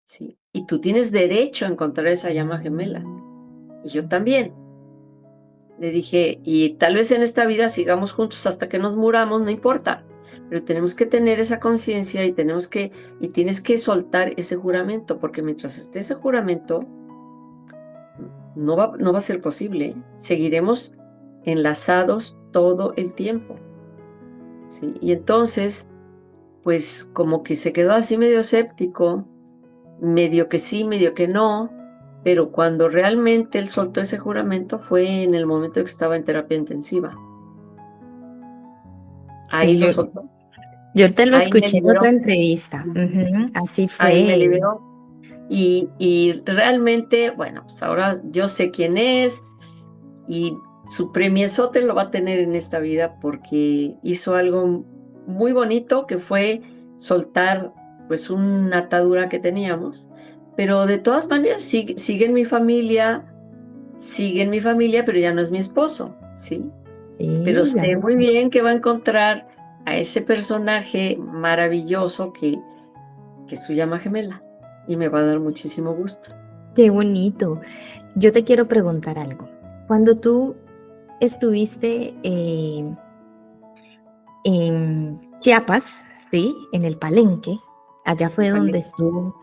¿sí? Y tú tienes derecho a encontrar esa llama gemela. Y yo también. Le dije, y tal vez en esta vida sigamos juntos hasta que nos muramos, no importa, pero tenemos que tener esa conciencia y tienes que soltar ese juramento, porque mientras esté ese juramento, no va a ser posible, ¿eh? Seguiremos enlazados todo el tiempo, ¿sí? Y entonces, como que se quedó así medio escéptico, medio que sí, medio que no, pero cuando realmente él soltó ese juramento fue en el momento que estaba en terapia intensiva. Ahí Sí, lo soltó, yo te lo ahí me escuché en otra liberó. entrevista. Ujú. Ujú, así Ahí me fue. liberó. Y realmente, bueno, pues ahora yo sé quién es y su premiezote lo va a tener en esta vida porque hizo algo muy bonito que fue soltar pues una atadura que teníamos, pero de todas maneras sigue en mi familia, pero ya no es mi esposo, ¿sí? Pero Sí, ya sé lo muy sé. bien que va a encontrar a ese personaje maravilloso que es su llama gemela y me va a dar muchísimo gusto. Qué bonito. Yo te quiero preguntar algo. Cuando tú estuviste en Chiapas, ¿sí? En el Palenque, allá fue donde Vale. estuvo,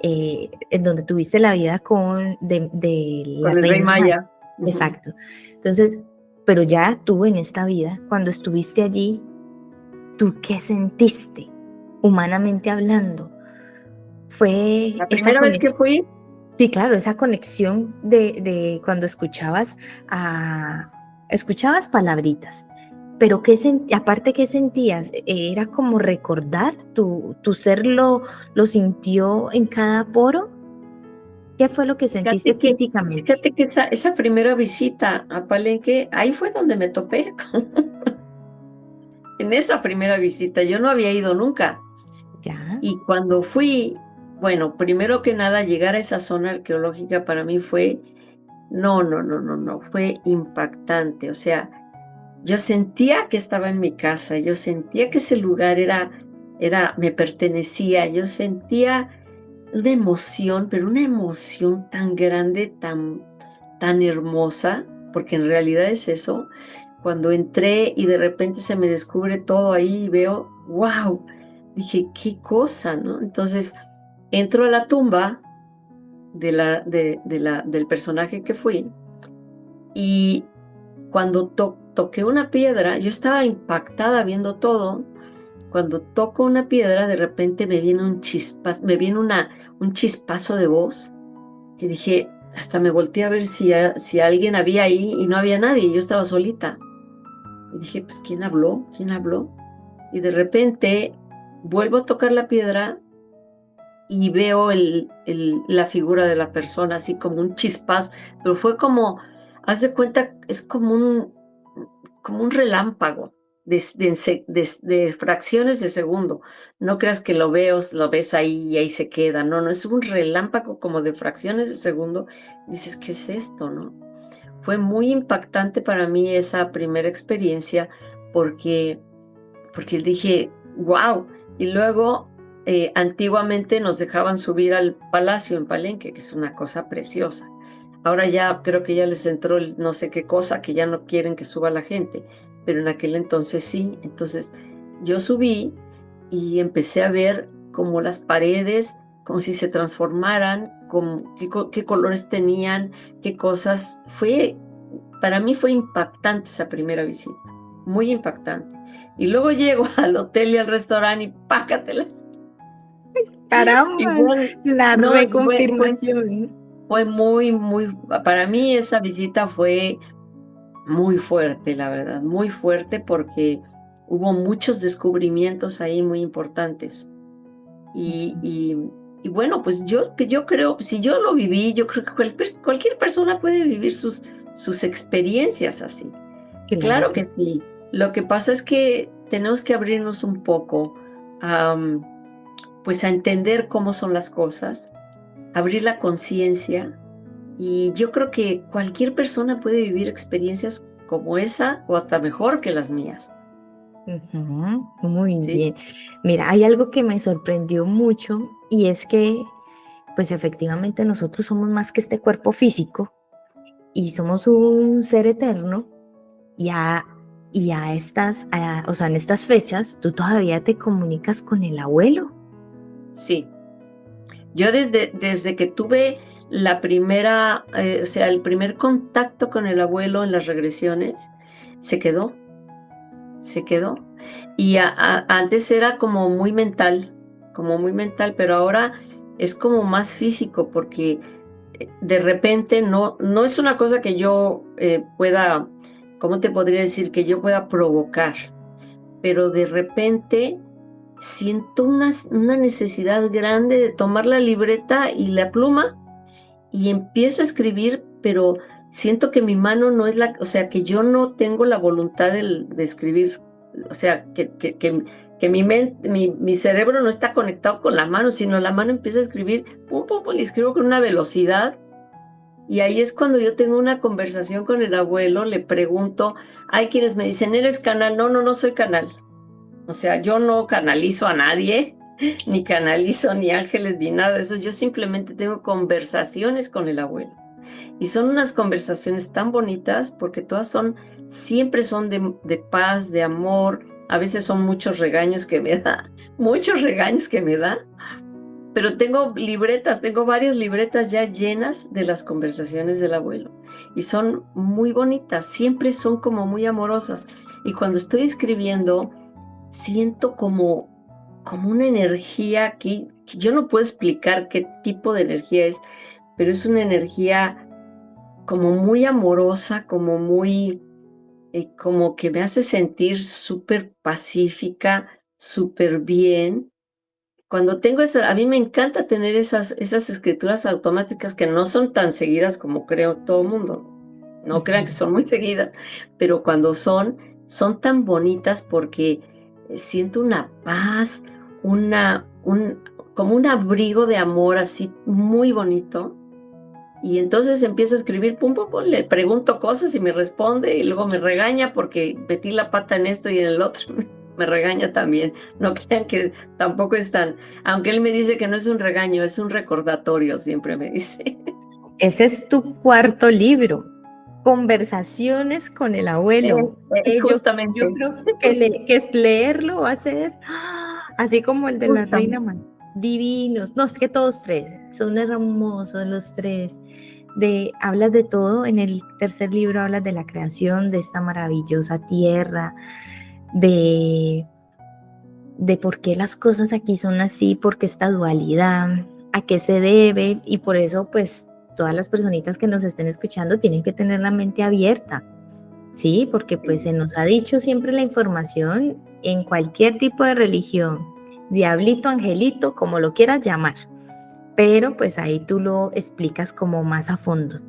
en donde tuviste la vida de la Con el rey reina Maya. Maya. Ujú. Exacto. Entonces, pero ya tú en esta vida, cuando estuviste allí, ¿tú qué sentiste, humanamente hablando? Fue La esa primera vez que conexión. fui, Sí, claro, esa conexión de cuando escuchabas palabritas, pero aparte, ¿qué sentías? ¿Era como recordar? ¿Tu ser lo sintió en cada poro? ¿Qué fue lo que sentiste fíjate que, físicamente? fíjate que esa primera visita a Palenque, ahí fue donde me topé. En esa primera visita, yo no había ido nunca. Ya, Y cuando fui, bueno, primero que nada, llegar a esa zona arqueológica para mí fue, no, no, no, no, no, fue impactante. O sea, yo sentía que estaba en mi casa, yo sentía que ese lugar me pertenecía, yo sentía una emoción, pero una emoción tan grande, tan hermosa, porque en realidad es eso. Cuando entré y de repente se me descubre todo ahí y veo, wow, dije, qué cosa, ¿no? Entonces entro a la tumba del personaje que fui y cuando toqué una piedra, yo estaba impactada viendo todo. Cuando toco una piedra, de repente me viene un chispazo de voz que dije, hasta me volteé a ver si alguien había ahí y no había nadie, yo estaba solita. Y dije, pues, ¿quién habló? ¿Quién habló? Y de repente vuelvo a tocar la piedra y veo la figura de la persona, así como un chispazo, pero fue como, haz de cuenta, es como un relámpago de fracciones de segundo. No creas que lo ves ahí y ahí se queda. No, no, es un relámpago como de fracciones de segundo. Dices, ¿qué es esto, no? Fue muy impactante para mí esa primera experiencia porque, porque dije, wow. Y luego, antiguamente nos dejaban subir al palacio en Palenque, que es una cosa preciosa. Ahora ya creo que ya les entró el no sé qué cosa, que ya no quieren que suba la gente, pero en aquel entonces sí. Entonces yo subí y empecé a ver como las paredes, como si se transformaran, como qué colores tenían, qué cosas. Para mí fue impactante esa primera visita, muy impactante. Y luego llego al hotel y al restaurante y pácatelas. Y carambas, bueno, la no, y reconfirmación. fue muy, muy, para mí esa visita fue muy fuerte, la verdad, muy fuerte porque hubo muchos descubrimientos ahí muy importantes. Y, y, y bueno, pues yo creo, si yo lo viví, yo creo que cualquier persona puede vivir sus experiencias así. Claro Claro que que sí. sí. Lo que pasa es que tenemos que abrirnos un poco, pues a entender cómo son las cosas, abrir la conciencia y yo creo que cualquier persona puede vivir experiencias como esa o hasta mejor que las mías, Ujú, muy ¿sí? bien. Mira, hay algo que me sorprendió mucho y es que, pues efectivamente nosotros somos más que este cuerpo físico y somos un ser eterno y o sea, en estas fechas, tú todavía te comunicas con el abuelo. Sí. Yo desde que tuve o sea, el primer contacto con el abuelo en las regresiones, se quedó, se quedó. Y antes era como muy mental, pero ahora es como más físico porque de repente no es una cosa que yo pueda, ¿cómo te podría decir? Que yo pueda provocar, pero de repente siento una necesidad grande de tomar la libreta y la pluma y empiezo a escribir, pero siento que mi mano no es o sea, que yo no tengo la voluntad de escribir, o sea, que mi cerebro no está conectado con la mano, sino la mano empieza a escribir, pum, pum, pum, y escribo con una velocidad. Y ahí es cuando yo tengo una conversación con el abuelo, le pregunto, hay quienes me dicen, ¿eres canal? No, no, no soy canal. O sea, yo no canalizo a nadie, ni canalizo ni ángeles, ni nada de eso. Yo simplemente tengo conversaciones con el abuelo. Y son unas conversaciones tan bonitas porque todas siempre son de paz, de amor. A veces son muchos regaños que me da, muchos regaños que me da. Pero tengo varias libretas ya llenas de las conversaciones del abuelo. Y son muy bonitas, siempre son como muy amorosas. Y cuando estoy escribiendo, siento como una energía aquí, que yo no puedo explicar qué tipo de energía es, pero es una energía como muy amorosa, como que me hace sentir súper pacífica, súper bien. Cuando tengo a mí me encanta tener esas escrituras automáticas que no son tan seguidas como creo todo el mundo. No crean que son muy seguidas, pero cuando son tan bonitas porque siento una paz, como un abrigo de amor así muy bonito. Y entonces empiezo a escribir, pum, pum, pum, le pregunto cosas y me responde y luego me regaña porque metí la pata en esto y en el otro. Me regaña también. No crean que tampoco es tan, aunque él me dice que no es un regaño, es un recordatorio, siempre me dice. Ese es tu cuarto libro, Conversaciones con el abuelo. Justamente. Yo creo que leerlo va a ser así como el de la Reina Man. Divinos. No, es que todos tres son hermosos los tres. Hablas de todo. En el tercer libro hablas de la creación de esta maravillosa tierra, de por qué las cosas aquí son así, por qué esta dualidad, a qué se debe, y por eso pues todas las personitas que nos estén escuchando tienen que tener la mente abierta, ¿sí? Porque pues se nos ha dicho siempre la información en cualquier tipo de religión, diablito, angelito, como lo quieras llamar, pero pues ahí tú lo explicas como más a fondo.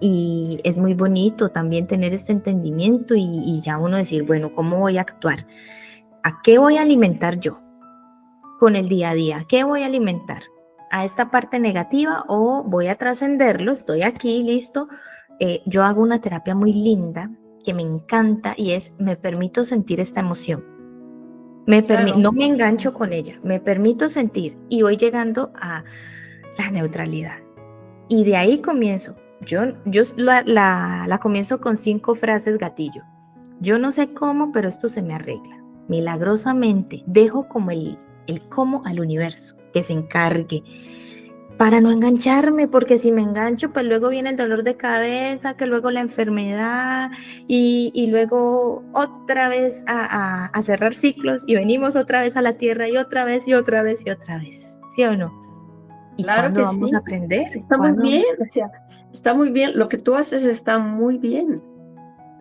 Y es muy bonito también tener este entendimiento y ya uno decir, bueno, ¿cómo voy a actuar? ¿A qué voy a alimentar yo con el día a día? ¿Qué voy a alimentar? ¿A esta parte negativa o voy a trascenderlo? Estoy aquí, listo. Yo hago una terapia muy linda que me encanta y me permito sentir esta emoción. Claro. No me engancho con ella, me permito sentir y voy llegando a la neutralidad. Y de ahí comienzo. Yo la comienzo con 5 frases gatillo. Yo no sé cómo, pero esto se me arregla. Milagrosamente, dejo como el cómo al universo, que se encargue, para no engancharme, porque si me engancho, pues luego viene el dolor de cabeza, que luego la enfermedad, y luego otra vez a cerrar ciclos, y venimos otra vez a la tierra, y otra vez, y otra vez, y otra vez, ¿sí o no? ¿Y claro cuándo que vamos sí. a aprender? Está muy bien, o sea, está muy bien. Lo que tú haces está muy bien.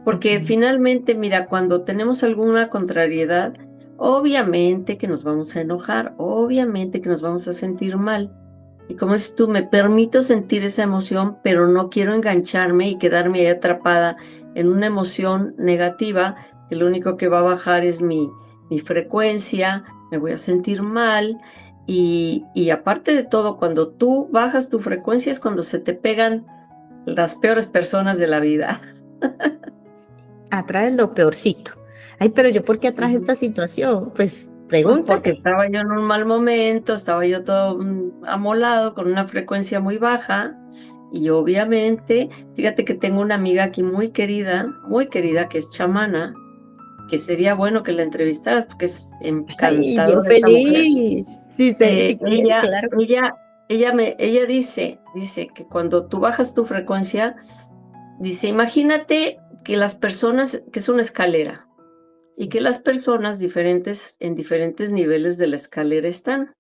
Porque finalmente, mira, cuando tenemos alguna contrariedad, obviamente que nos vamos a enojar, obviamente que nos vamos a sentir mal. Y como es tú, me permito sentir esa emoción, pero no quiero engancharme y quedarme ahí atrapada en una emoción negativa, que lo único que va a bajar es mi frecuencia, me voy a sentir mal. Y aparte de todo, cuando tú bajas tu frecuencia es cuando se te pegan las peores personas de la vida. Atraes lo peorcito. Ay, pero yo, ¿por qué atraje esta situación? Pues Pues porque pregúntate. estaba yo en un mal momento, estaba yo todo amolado, con una frecuencia muy baja, y obviamente, fíjate que tengo una amiga aquí muy querida, que es chamana, que sería bueno que la entrevistaras porque es Ay, yo encantadora esta mujer. feliz. Sí, si quieres, Ella, claro. ella dice que cuando tú bajas tu frecuencia, dice, imagínate que las personas, que es una escalera, y Sí. que las personas en diferentes niveles de la escalera están.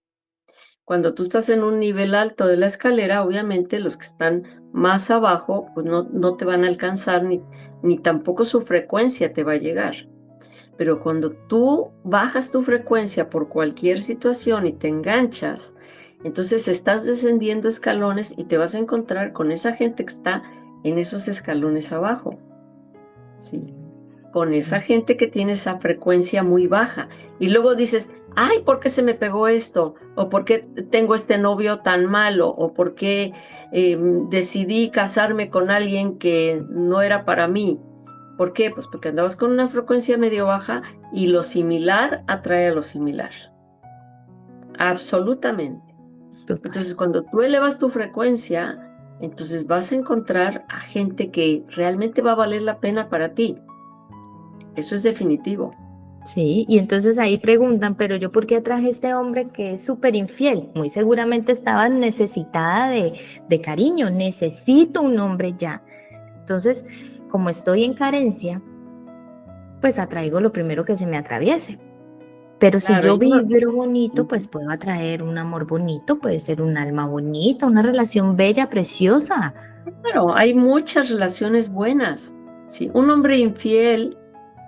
Cuando tú estás en un nivel alto de la escalera, obviamente los que están más abajo, pues no te van a alcanzar, ni tampoco su frecuencia te va a llegar. Pero cuando tú bajas tu frecuencia por cualquier situación y te enganchas, entonces estás descendiendo escalones y te vas a encontrar con esa gente que está en esos escalones abajo, ¿sí? Con esa gente que tiene esa frecuencia muy baja. Y luego dices, ay, ¿por qué se me pegó esto? ¿O por qué tengo este novio tan malo? ¿O por qué decidí casarme con alguien que no era para mí? ¿Por qué? Pues porque andabas con una frecuencia medio baja y lo similar atrae a lo similar. Absolutamente. Total. Entonces, cuando tú elevas tu frecuencia, entonces vas a encontrar a gente que realmente va a valer la pena para ti. Eso es definitivo. Sí, y entonces ahí preguntan, pero yo ¿por qué atraje a este hombre que es súper infiel? Muy seguramente estaba necesitada de cariño, necesito un hombre ya. Entonces, como estoy en carencia, pues atraigo lo primero que se me atraviese. Pero si Claro, yo vibro bonito, pues puedo atraer un amor bonito, puede ser un alma bonita, una relación bella, preciosa. claro, hay muchas relaciones buenas. Sí, un hombre infiel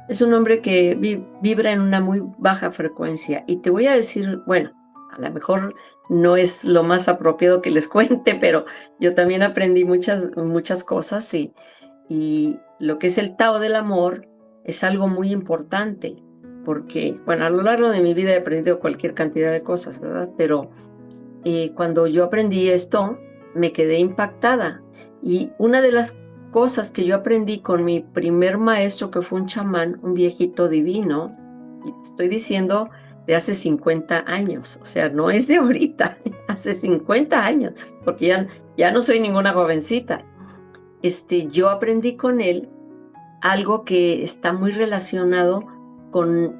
es un hombre que vibra en una muy baja frecuencia. Y te voy a decir, bueno, a lo mejor no es lo más apropiado que les cuente, pero yo también aprendí muchas cosas y lo que es el Tao del amor es algo muy importante, porque, bueno, a lo largo de mi vida he aprendido cualquier cantidad de cosas, ¿verdad? Pero cuando yo aprendí esto, me quedé impactada. Y una de las cosas que yo aprendí con mi primer maestro, que fue un chamán, un viejito divino, y te estoy diciendo de hace 50 años, o sea, no es de ahorita, hace 50 años, porque ya no soy ninguna jovencita. Yo aprendí con él algo que está muy relacionado con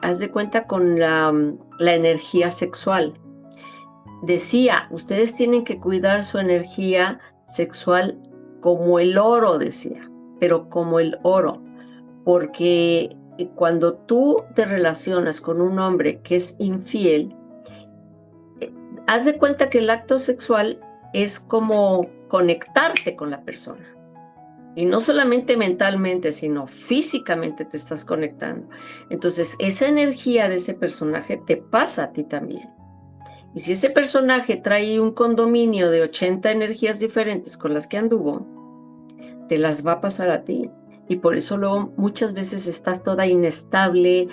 haz de cuenta, con la energía sexual. Decía, ustedes tienen que cuidar su energía sexual como el oro, decía, pero como el oro, porque cuando tú te relacionas con un hombre que es infiel, haz de cuenta que el acto sexual es como conectarte con la persona. Y no solamente mentalmente, sino físicamente te estás conectando. Entonces, esa energía de ese personaje te pasa a ti también. Y si ese personaje trae un condominio de 80 energías diferentes con las que anduvo, te las va a pasar a ti. Y por eso luego muchas veces estás toda inestable,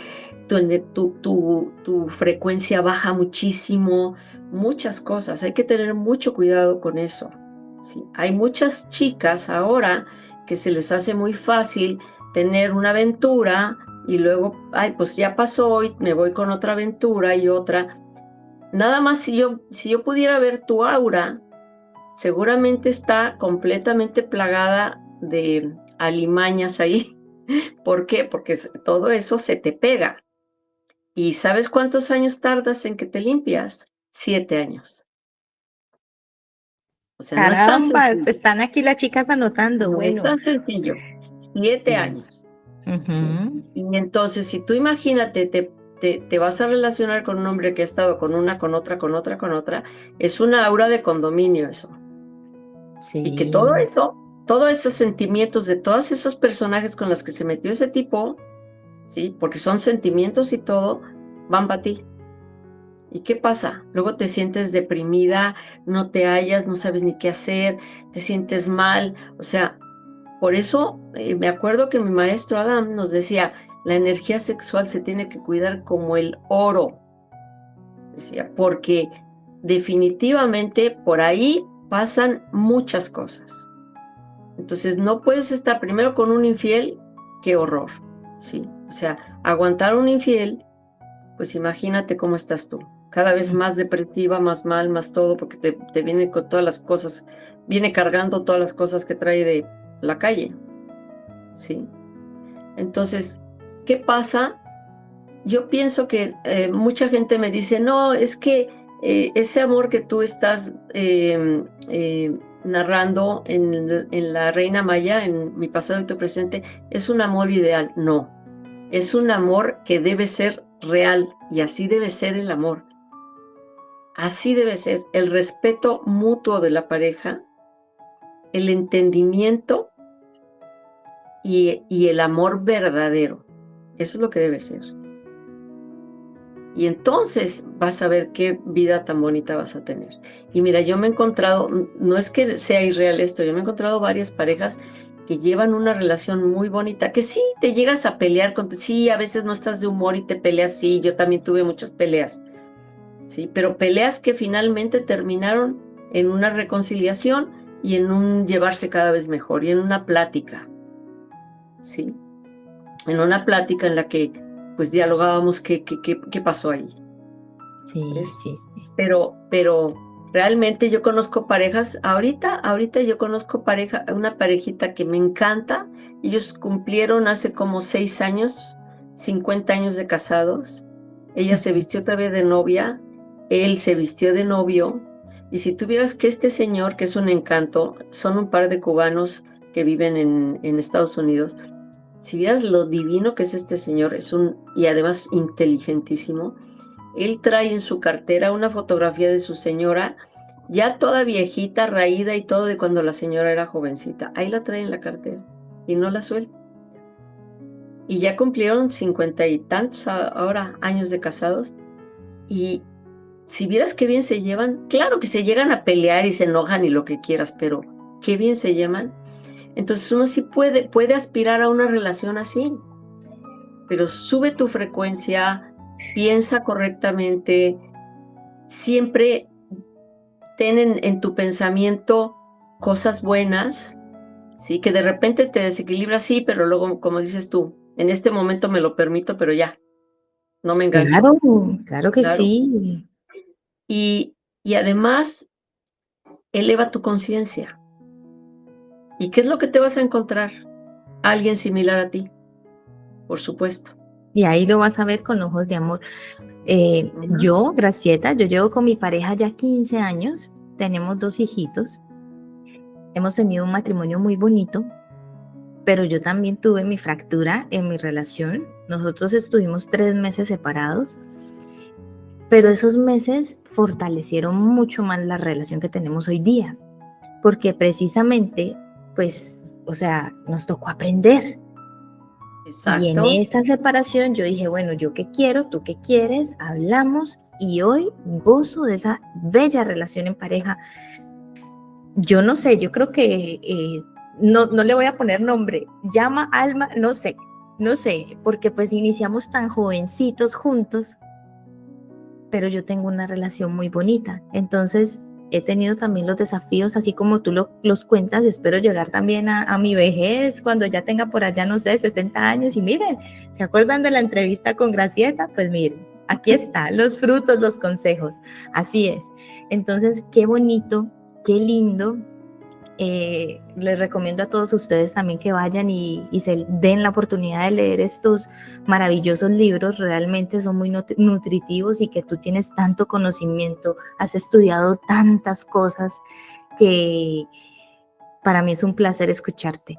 tu frecuencia baja muchísimo, muchas cosas. Hay que tener mucho cuidado con eso. ¿Sí? Hay muchas chicas ahora que se les hace muy fácil tener una aventura y luego, ay, pues ya pasó y me voy con otra aventura y otra. Nada más si yo pudiera ver tu aura, seguramente está completamente plagada de alimañas ahí. ¿Por qué? Porque todo eso se te pega. ¿Y sabes cuántos años tardas en que te limpias? 7 años. O sea, no es tan Caramba, sencillo. están aquí las chicas anotando. No es Bueno, tan sencillo. 7 sí. años. Sí. Y entonces, si tú imagínate, te vas a relacionar con un hombre que ha estado con una, con otra, con otra, con otra, es una aura de condominio eso. Y que Sí. todo eso, todos esos sentimientos de todos esos personajes con los que se metió ese tipo, ¿sí? Porque son sentimientos y todo, van para ti. ¿Y qué pasa? Luego te sientes deprimida, no te hallas, no sabes ni qué hacer, te sientes mal. O sea, por eso me acuerdo que mi maestro Adam nos decía, la energía sexual se tiene que cuidar como el oro. Decía, porque definitivamente por ahí pasan muchas cosas. Entonces no puedes estar primero con un infiel, qué horror, ¿sí? O sea, aguantar un infiel, pues imagínate cómo estás tú. Cada vez más depresiva, más mal, más todo, porque te viene con todas las cosas, viene cargando todas las cosas que trae de la calle, ¿sí? Entonces, ¿qué pasa? Yo pienso que mucha gente me dice, no, es que ese amor que tú estás narrando en La Reina Maya, en Mi pasado y tu presente, es un amor ideal. No, es un amor que debe ser real y así debe ser el amor. Así debe ser, el respeto mutuo de la pareja, el entendimiento y el amor verdadero. Eso es lo que debe ser. Y entonces vas a ver qué vida tan bonita vas a tener. Y mira, yo me he encontrado, no es que sea irreal esto, yo me he encontrado varias parejas que llevan una relación muy bonita, que sí, te llegas a pelear sí, a veces no estás de humor y te peleas, sí, yo también tuve muchas peleas, sí, pero peleas que finalmente terminaron en una reconciliación y en un llevarse cada vez mejor y en una plática, sí, en una plática en la que pues dialogábamos qué pasó ahí. Sí, ¿Ves? sí, sí. Pero realmente yo conozco parejas, ahorita yo conozco una parejita que me encanta. Ellos cumplieron hace como 6 años, 50 años de casados. Ella se vistió otra vez de novia, él se vistió de novio. Y si tuvieras que este señor, que es un encanto, son un par de cubanos que viven en Estados Unidos, si vieras lo divino que es este señor, y además inteligentísimo. Él trae en su cartera una fotografía de su señora, ya toda viejita, raída y todo de cuando la señora era jovencita. Ahí la trae en la cartera y no la suelta. Y ya cumplieron 50 y tantos ahora años de casados. Y si vieras qué bien se llevan, claro que se llegan a pelear y se enojan y lo que quieras, pero qué bien se llevan. Entonces uno sí puede aspirar a una relación así, pero sube tu frecuencia, piensa correctamente, siempre ten en tu pensamiento cosas buenas, ¿sí? Que de repente te desequilibra, sí, pero luego, como dices tú, en este momento me lo permito, pero ya, no me engancho. Claro, claro que Claro. sí. Y además, eleva tu conciencia. ¿Y qué es lo que te vas a encontrar? Alguien similar a ti, por supuesto. Y ahí lo vas a ver con ojos de amor. Ujú. Yo, Gracieta, yo llevo con mi pareja ya 15 años, tenemos 2 hijitos, hemos tenido un matrimonio muy bonito, pero yo también tuve mi fractura en mi relación. Nosotros estuvimos 3 meses separados, pero esos meses fortalecieron mucho más la relación que tenemos hoy día, porque precisamente, pues, o sea, nos tocó aprender. Y en Exacto. esta separación yo dije, bueno, yo qué quiero, tú qué quieres, hablamos y hoy gozo de esa bella relación en pareja. Yo no sé, yo creo que no le voy a poner nombre, llama alma, no sé, porque pues iniciamos tan jovencitos juntos, pero yo tengo una relación muy bonita. Entonces he tenido también los desafíos, así como tú los cuentas. Espero llegar también a mi vejez, cuando ya tenga por allá, no sé, 60 años. Y miren, ¿se acuerdan de la entrevista con Gracieta? Pues miren, aquí está, los frutos, los consejos. Así es. Entonces, qué bonito, qué lindo. Les recomiendo a todos ustedes también que vayan y se den la oportunidad de leer estos maravillosos libros. Realmente son muy nutritivos y que tú tienes tanto conocimiento, has estudiado tantas cosas que para mí es un placer escucharte.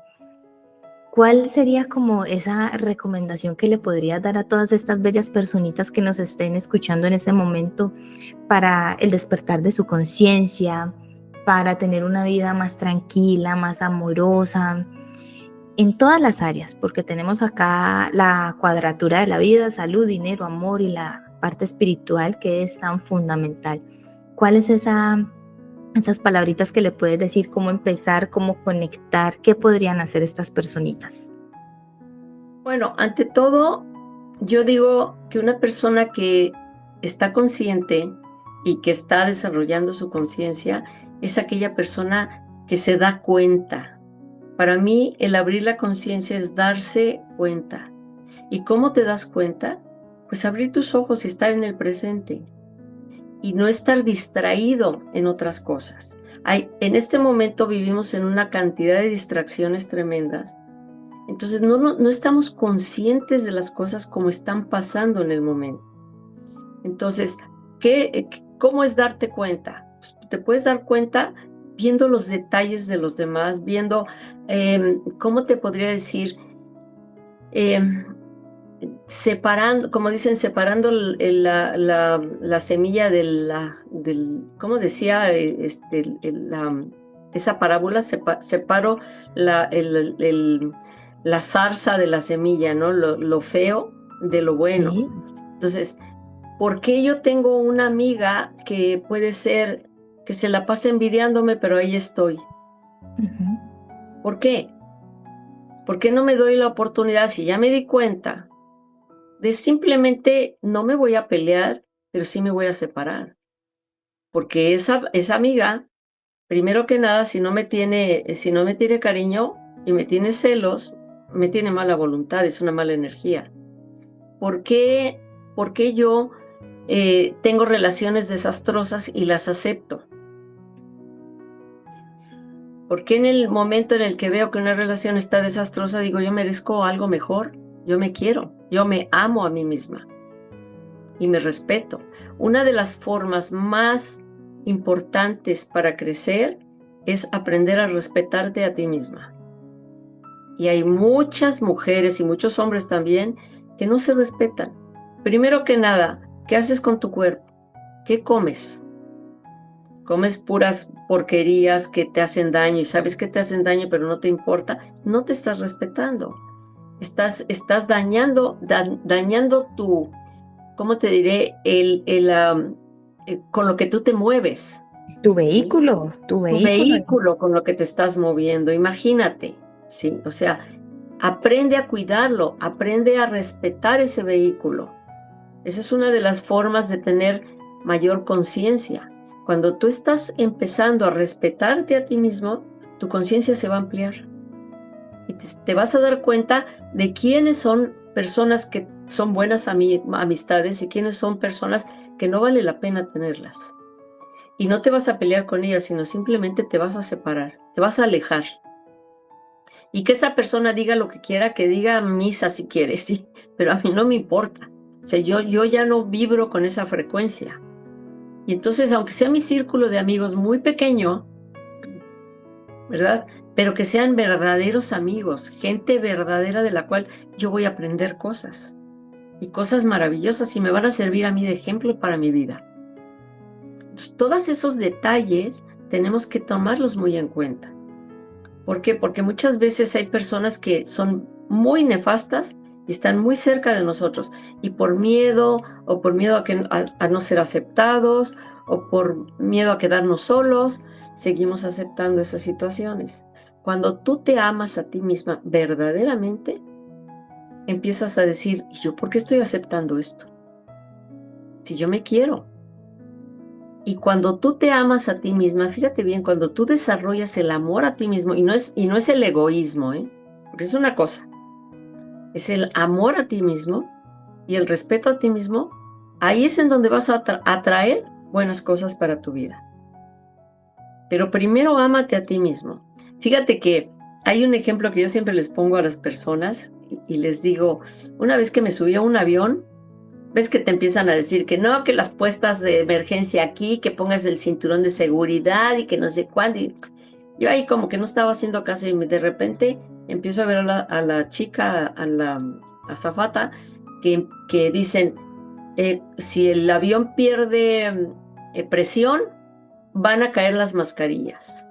¿Cuál sería como esa recomendación que le podrías dar a todas estas bellas personitas que nos estén escuchando en ese momento para el despertar de su conciencia, para tener una vida más tranquila, más amorosa, en todas las áreas? Porque tenemos acá la cuadratura de la vida: salud, dinero, amor y la parte espiritual, que es tan fundamental. ¿Cuál es esas palabritas que le puedes decir, cómo empezar, cómo conectar, qué podrían hacer estas personitas? Bueno, ante todo, yo digo que una persona que está consciente y que está desarrollando su conciencia es aquella persona que se da cuenta. Para mí, el abrir la conciencia es darse cuenta. ¿Y cómo te das cuenta? Pues abrir tus ojos y estar en el presente y no estar distraído en otras cosas. En este momento vivimos en una cantidad de distracciones tremendas. Entonces no estamos conscientes de las cosas como están pasando en el momento. Entonces, ¿cómo es darte cuenta? Pues te puedes dar cuenta viendo los detalles de los demás, viendo, ¿cómo te podría decir? separando, como dicen, separando la semilla ¿cómo decía esa parábola? Separo la zarza de la semilla, ¿no? Lo feo de lo bueno. Sí. Entonces, ¿por qué yo tengo una amiga que puede ser que se la pase envidiándome, pero ahí estoy? ¿Por qué? ¿Por qué no me doy la oportunidad, si ya me di cuenta, de simplemente no me voy a pelear, pero sí me voy a separar? Porque esa amiga, primero que nada, si no me tiene cariño y me tiene celos, me tiene mala voluntad, es una mala energía. ¿Por qué yo tengo relaciones desastrosas y las acepto? ¿Por qué en el momento en el que veo que una relación está desastrosa digo, yo merezco algo mejor? Yo me quiero, yo me amo a mí misma y me respeto. Una de las formas más importantes para crecer es aprender a respetarte a ti misma. Y hay muchas mujeres y muchos hombres también que no se respetan. Primero que nada, ¿qué haces con tu cuerpo? ¿Qué comes? Comes puras porquerías que te hacen daño y sabes que te hacen daño, pero no te importa, no te estás respetando. Estás dañando tu, ¿cómo te diré? Con lo que tú te mueves. Tu ¿Sí? vehículo, tu Tu vehículo. vehículo con lo que te estás moviendo, imagínate, ¿sí? O sea, aprende a cuidarlo, aprende a respetar ese vehículo. Esa es una de las formas de tener mayor conciencia. Cuando tú estás empezando a respetarte a ti mismo, tu conciencia se va a ampliar. Y te vas a dar cuenta de quiénes son personas que son buenas amistades y quiénes son personas que no vale la pena tenerlas. Y no te vas a pelear con ellas, sino simplemente te vas a separar, te vas a alejar. Y que esa persona diga lo que quiera, que diga misa si quiere, sí, pero a mí no me importa. O sea, yo ya no vibro con esa frecuencia. Y entonces, aunque sea mi círculo de amigos muy pequeño, ¿verdad? Pero que sean verdaderos amigos, gente verdadera de la cual yo voy a aprender cosas. Y cosas maravillosas y me van a servir a mí de ejemplo para mi vida. Entonces, todos esos detalles tenemos que tomarlos muy en cuenta. ¿Por qué? Porque muchas veces hay personas que son muy nefastas y están muy cerca de nosotros y por miedo a no ser aceptados o por miedo a quedarnos solos, seguimos aceptando esas situaciones. Cuando tú te amas a ti misma verdaderamente, empiezas a decir, ¿y yo por qué estoy aceptando esto? Si yo me quiero. Y cuando tú te amas a ti misma, fíjate bien, cuando tú desarrollas el amor a ti mismo, y no es el egoísmo, porque es una cosa, es el amor a ti mismo y el respeto a ti mismo, ahí es en donde vas a atraer buenas cosas para tu vida. Pero primero ámate a ti mismo. Fíjate que hay un ejemplo que yo siempre les pongo a las personas y les digo, una vez que me subí a un avión, ves que te empiezan a decir que no, que las puestas de emergencia aquí, que pongas el cinturón de seguridad y que no sé cuándo. Y yo ahí como que no estaba haciendo caso y de repente empiezo a ver a la chica, a la azafata, que dicen, si el avión pierde presión, van a caer las mascarillas.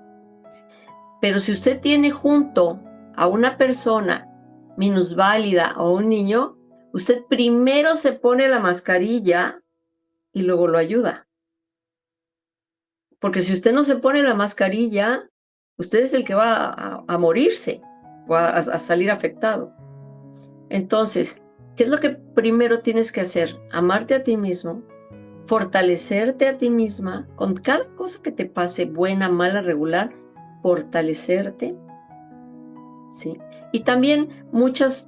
Pero si usted tiene junto a una persona minusválida o un niño, usted primero se pone la mascarilla y luego lo ayuda. Porque si usted no se pone la mascarilla, usted es el que va a morirse o a salir afectado. Entonces, ¿qué es lo que primero tienes que hacer? Amarte a ti mismo, fortalecerte a ti misma, con cada cosa que te pase, buena, mala, regular, fortalecerte, ¿sí? Y también muchas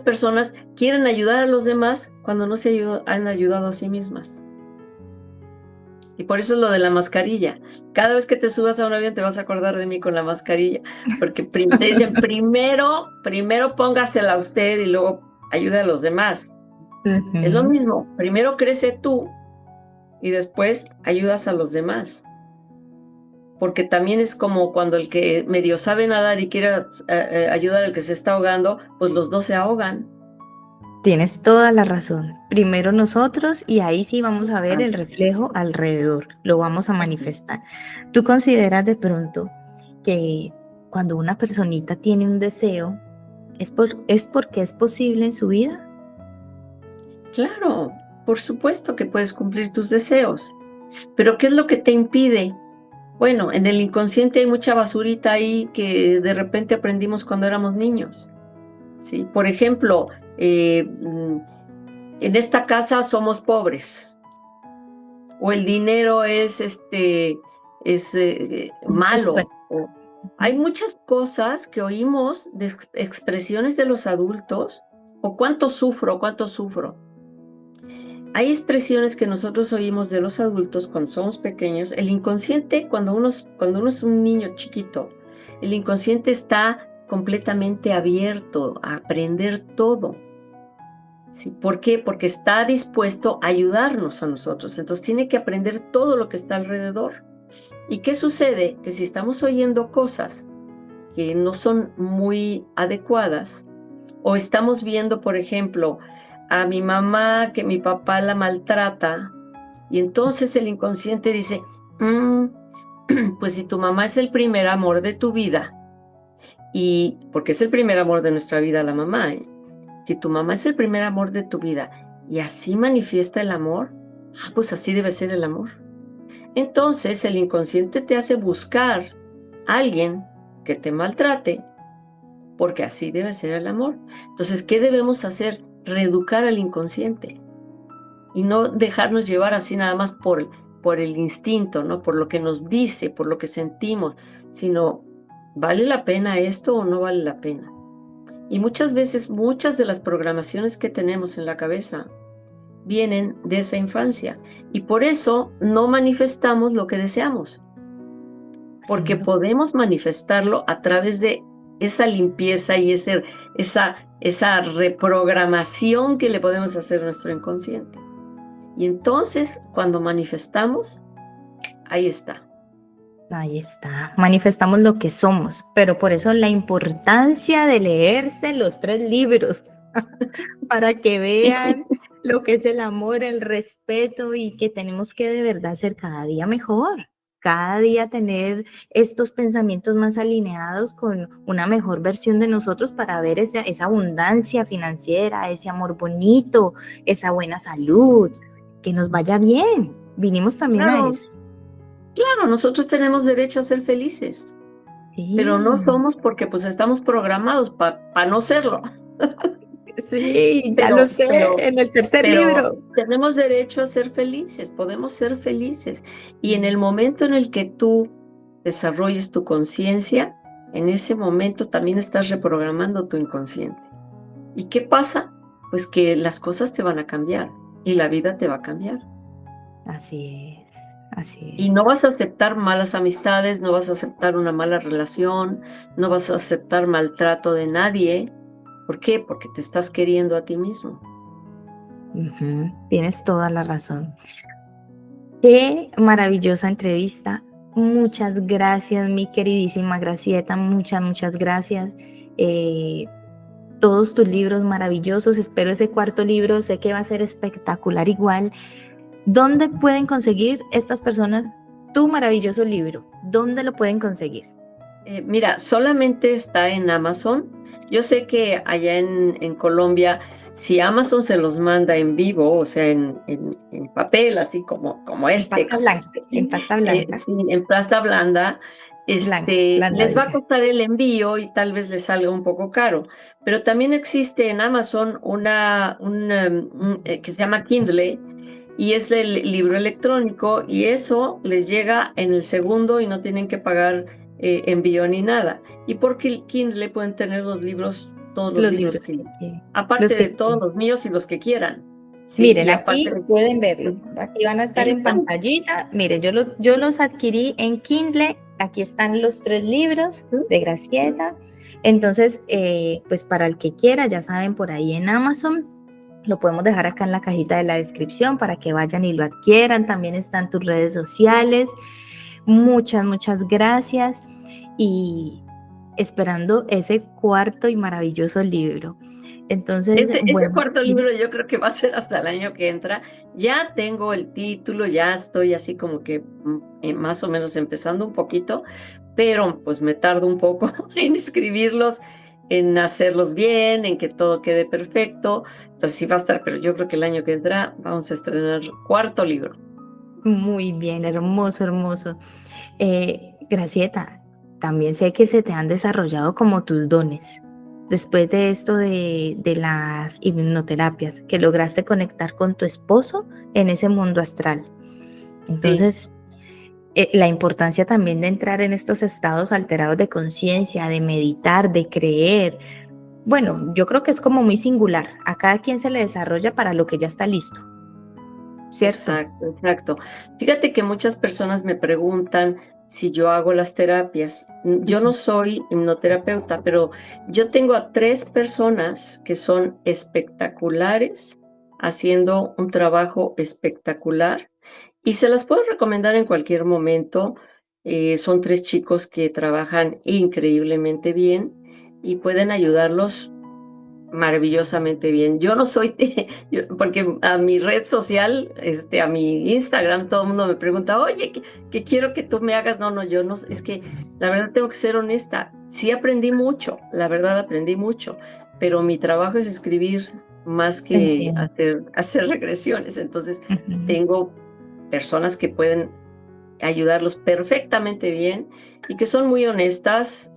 personas quieren ayudar a los demás cuando no se han ayudado a sí mismas. Y por eso es lo de la mascarilla. Cada vez que te subas a un avión te vas a acordar de mí con la mascarilla, porque te dicen primero póngasela a usted y luego ayude a los demás. Es lo mismo, primero crece tú y después ayudas a los demás. Porque también es como cuando el que medio sabe nadar y quiere ayudar al que se está ahogando, pues los dos se ahogan. Tienes toda la razón. Primero nosotros y ahí sí vamos a ver Ah, el reflejo alrededor, lo vamos a así. manifestar. ¿Tú consideras de pronto que cuando una personita tiene un deseo, es porque es posible en su vida? Claro, por supuesto que puedes cumplir tus deseos, pero ¿qué es lo que te impide? Bueno, en el inconsciente hay mucha basurita ahí que de repente aprendimos cuando éramos niños, ¿sí? Por ejemplo, en esta casa somos pobres, o el dinero es Mucho malo, esfuerzo. o hay muchas cosas que oímos de expresiones de los adultos, o cuánto sufro, cuánto sufro. Hay expresiones que nosotros oímos de los adultos cuando somos pequeños. El inconsciente, cuando uno es un niño chiquito, el inconsciente está completamente abierto a aprender todo. ¿Sí? ¿Por qué? Porque está dispuesto a ayudarnos a nosotros. Entonces tiene que aprender todo lo que está alrededor. ¿Y qué sucede? Que si estamos oyendo cosas que no son muy adecuadas, o estamos viendo, por ejemplo, a mi mamá que mi papá la maltrata, y entonces el inconsciente dice, "Mm, pues si tu mamá es el primer amor de tu vida, y porque es el primer amor de nuestra vida la mamá, ¿eh? Si tu mamá es el primer amor de tu vida y así manifiesta el amor, pues así debe ser el amor". Entonces el inconsciente te hace buscar a alguien que te maltrate, porque así debe ser el amor. Entonces, ¿qué debemos hacer? Reeducar al inconsciente y no dejarnos llevar así nada más por el instinto, ¿no? Por lo que nos dice, por lo que sentimos, sino, ¿vale la pena esto o no vale la pena? Y muchas veces, muchas de las programaciones que tenemos en la cabeza vienen de esa infancia y por eso no manifestamos lo que deseamos, porque Sí. podemos manifestarlo a través de esa limpieza y esa reprogramación que le podemos hacer a nuestro inconsciente. Y entonces, cuando manifestamos, ahí está. Ahí está, manifestamos lo que somos, pero por eso la importancia de leerse los 3 libros, para que vean lo que es el amor, el respeto y que tenemos que de verdad ser cada día mejor, cada día tener estos pensamientos más alineados con una mejor versión de nosotros para ver esa abundancia financiera, ese amor bonito, esa buena salud, que nos vaya bien. Vinimos también a Claro, eso. claro, nosotros tenemos derecho a ser felices, pero no Sí. somos porque pues estamos programados para no serlo. Sí, ya lo Pero, sé, pero, en el tercer pero libro. tenemos derecho a ser felices, podemos ser felices. Y en el momento en el que tú desarrolles tu conciencia, en ese momento también estás reprogramando tu inconsciente. ¿Y qué pasa? Pues que las cosas te van a cambiar y la vida te va a cambiar. Así es, así Y no es. vas a aceptar malas amistades, no vas a aceptar una mala relación, no vas a aceptar maltrato de nadie. ¿Por qué? Porque te estás queriendo a ti mismo. Ujú, tienes toda la razón. Qué maravillosa entrevista. Muchas gracias, mi queridísima Gracieta. Muchas, muchas gracias. Eh, Todos tus libros maravillosos. Espero ese cuarto libro. Sé que va a ser espectacular igual. ¿Dónde pueden conseguir estas personas tu maravilloso libro? ¿Dónde lo pueden conseguir? Mira, solamente está en Amazon. Yo sé que allá en Colombia, si Amazon se los manda en vivo, o sea, en papel, así como En pasta como blanca, en pasta blanca, sí, en plasta blanda, blanca, blanda, les va a diga. costar el envío y tal vez les salga un poco caro. Pero también existe en Amazon que se llama Kindle, y es el libro electrónico, y eso les llega en el segundo y no tienen que pagar envío ni nada. Y porque el Kindle pueden tener todos los Los libros libros que, los aparte de que todos quieren. los míos y los que quieran, ¿sí? Miren, Y aparte aquí pueden de, verlo. Aquí van a estar ahí en están. pantallita. Miren, yo los adquirí en Kindle. Aquí están los 3 libros ¿Sí? de Gracieta. Entonces, pues para el que quiera, ya saben, por ahí en Amazon. Lo podemos dejar acá en la cajita de la descripción para que vayan y lo adquieran. También están tus redes sociales. Muchas, muchas gracias. Y esperando ese cuarto y maravilloso libro. Entonces, Ese bueno, cuarto libro yo creo que va a ser hasta el año que entra. Ya tengo el título, ya estoy así como que más o menos empezando un poquito, pero pues me tardo un poco en escribirlos, en hacerlos bien, en que todo quede perfecto. Entonces sí va a estar, pero yo creo que el año que entra vamos a estrenar cuarto libro. muy bien, hermoso, hermoso. Gracieta, también sé que se te han desarrollado como tus dones. Después de esto de las hipnoterapias, que lograste conectar con tu esposo en ese mundo astral. Sí. Entonces, la importancia también de entrar en estos estados alterados de conciencia, de meditar, de creer. Bueno, yo creo que es como muy singular. A cada quien se le desarrolla para lo que ya está listo, ¿cierto? Exacto, exacto. Fíjate que muchas personas me preguntan si yo hago las terapias. Yo no Ujú. soy hipnoterapeuta, pero yo tengo a 3 personas que son espectaculares, haciendo un trabajo espectacular, y se las puedo recomendar en cualquier momento. Son 3 chicos que trabajan increíblemente bien y pueden ayudarlos maravillosamente bien. Yo no soy, porque a mi red social, a mi Instagram, todo el mundo me pregunta, oye, ¿qué quiero que tú me hagas? No, no, yo no, es que la verdad tengo que ser honesta. Sí aprendí mucho, la verdad aprendí mucho, pero mi trabajo es escribir más que Entiendo. hacer regresiones. Entonces, Ujú. tengo personas que pueden ayudarlos perfectamente bien y que son muy honestas.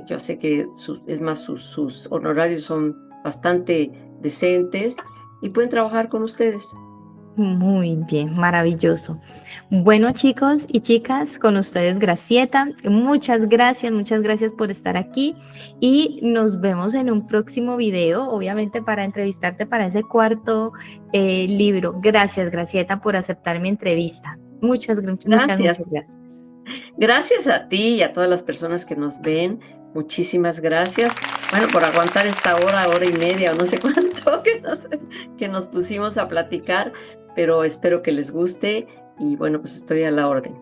Yo sé que es más, sus honorarios son bastante decentes y pueden trabajar con ustedes. Muy bien, maravilloso. Bueno, chicos y chicas, con ustedes Gracieta. Muchas gracias por estar aquí y nos vemos en un próximo video, obviamente para entrevistarte para ese cuarto libro. Gracias, Gracieta, por aceptar mi entrevista. Muchas Gracias. gracias. Gracias a ti y a todas las personas que nos ven. Muchísimas gracias. Bueno, por aguantar esta hora y media o no sé cuánto que nos pusimos a platicar, pero espero que les guste y bueno, pues estoy a la orden.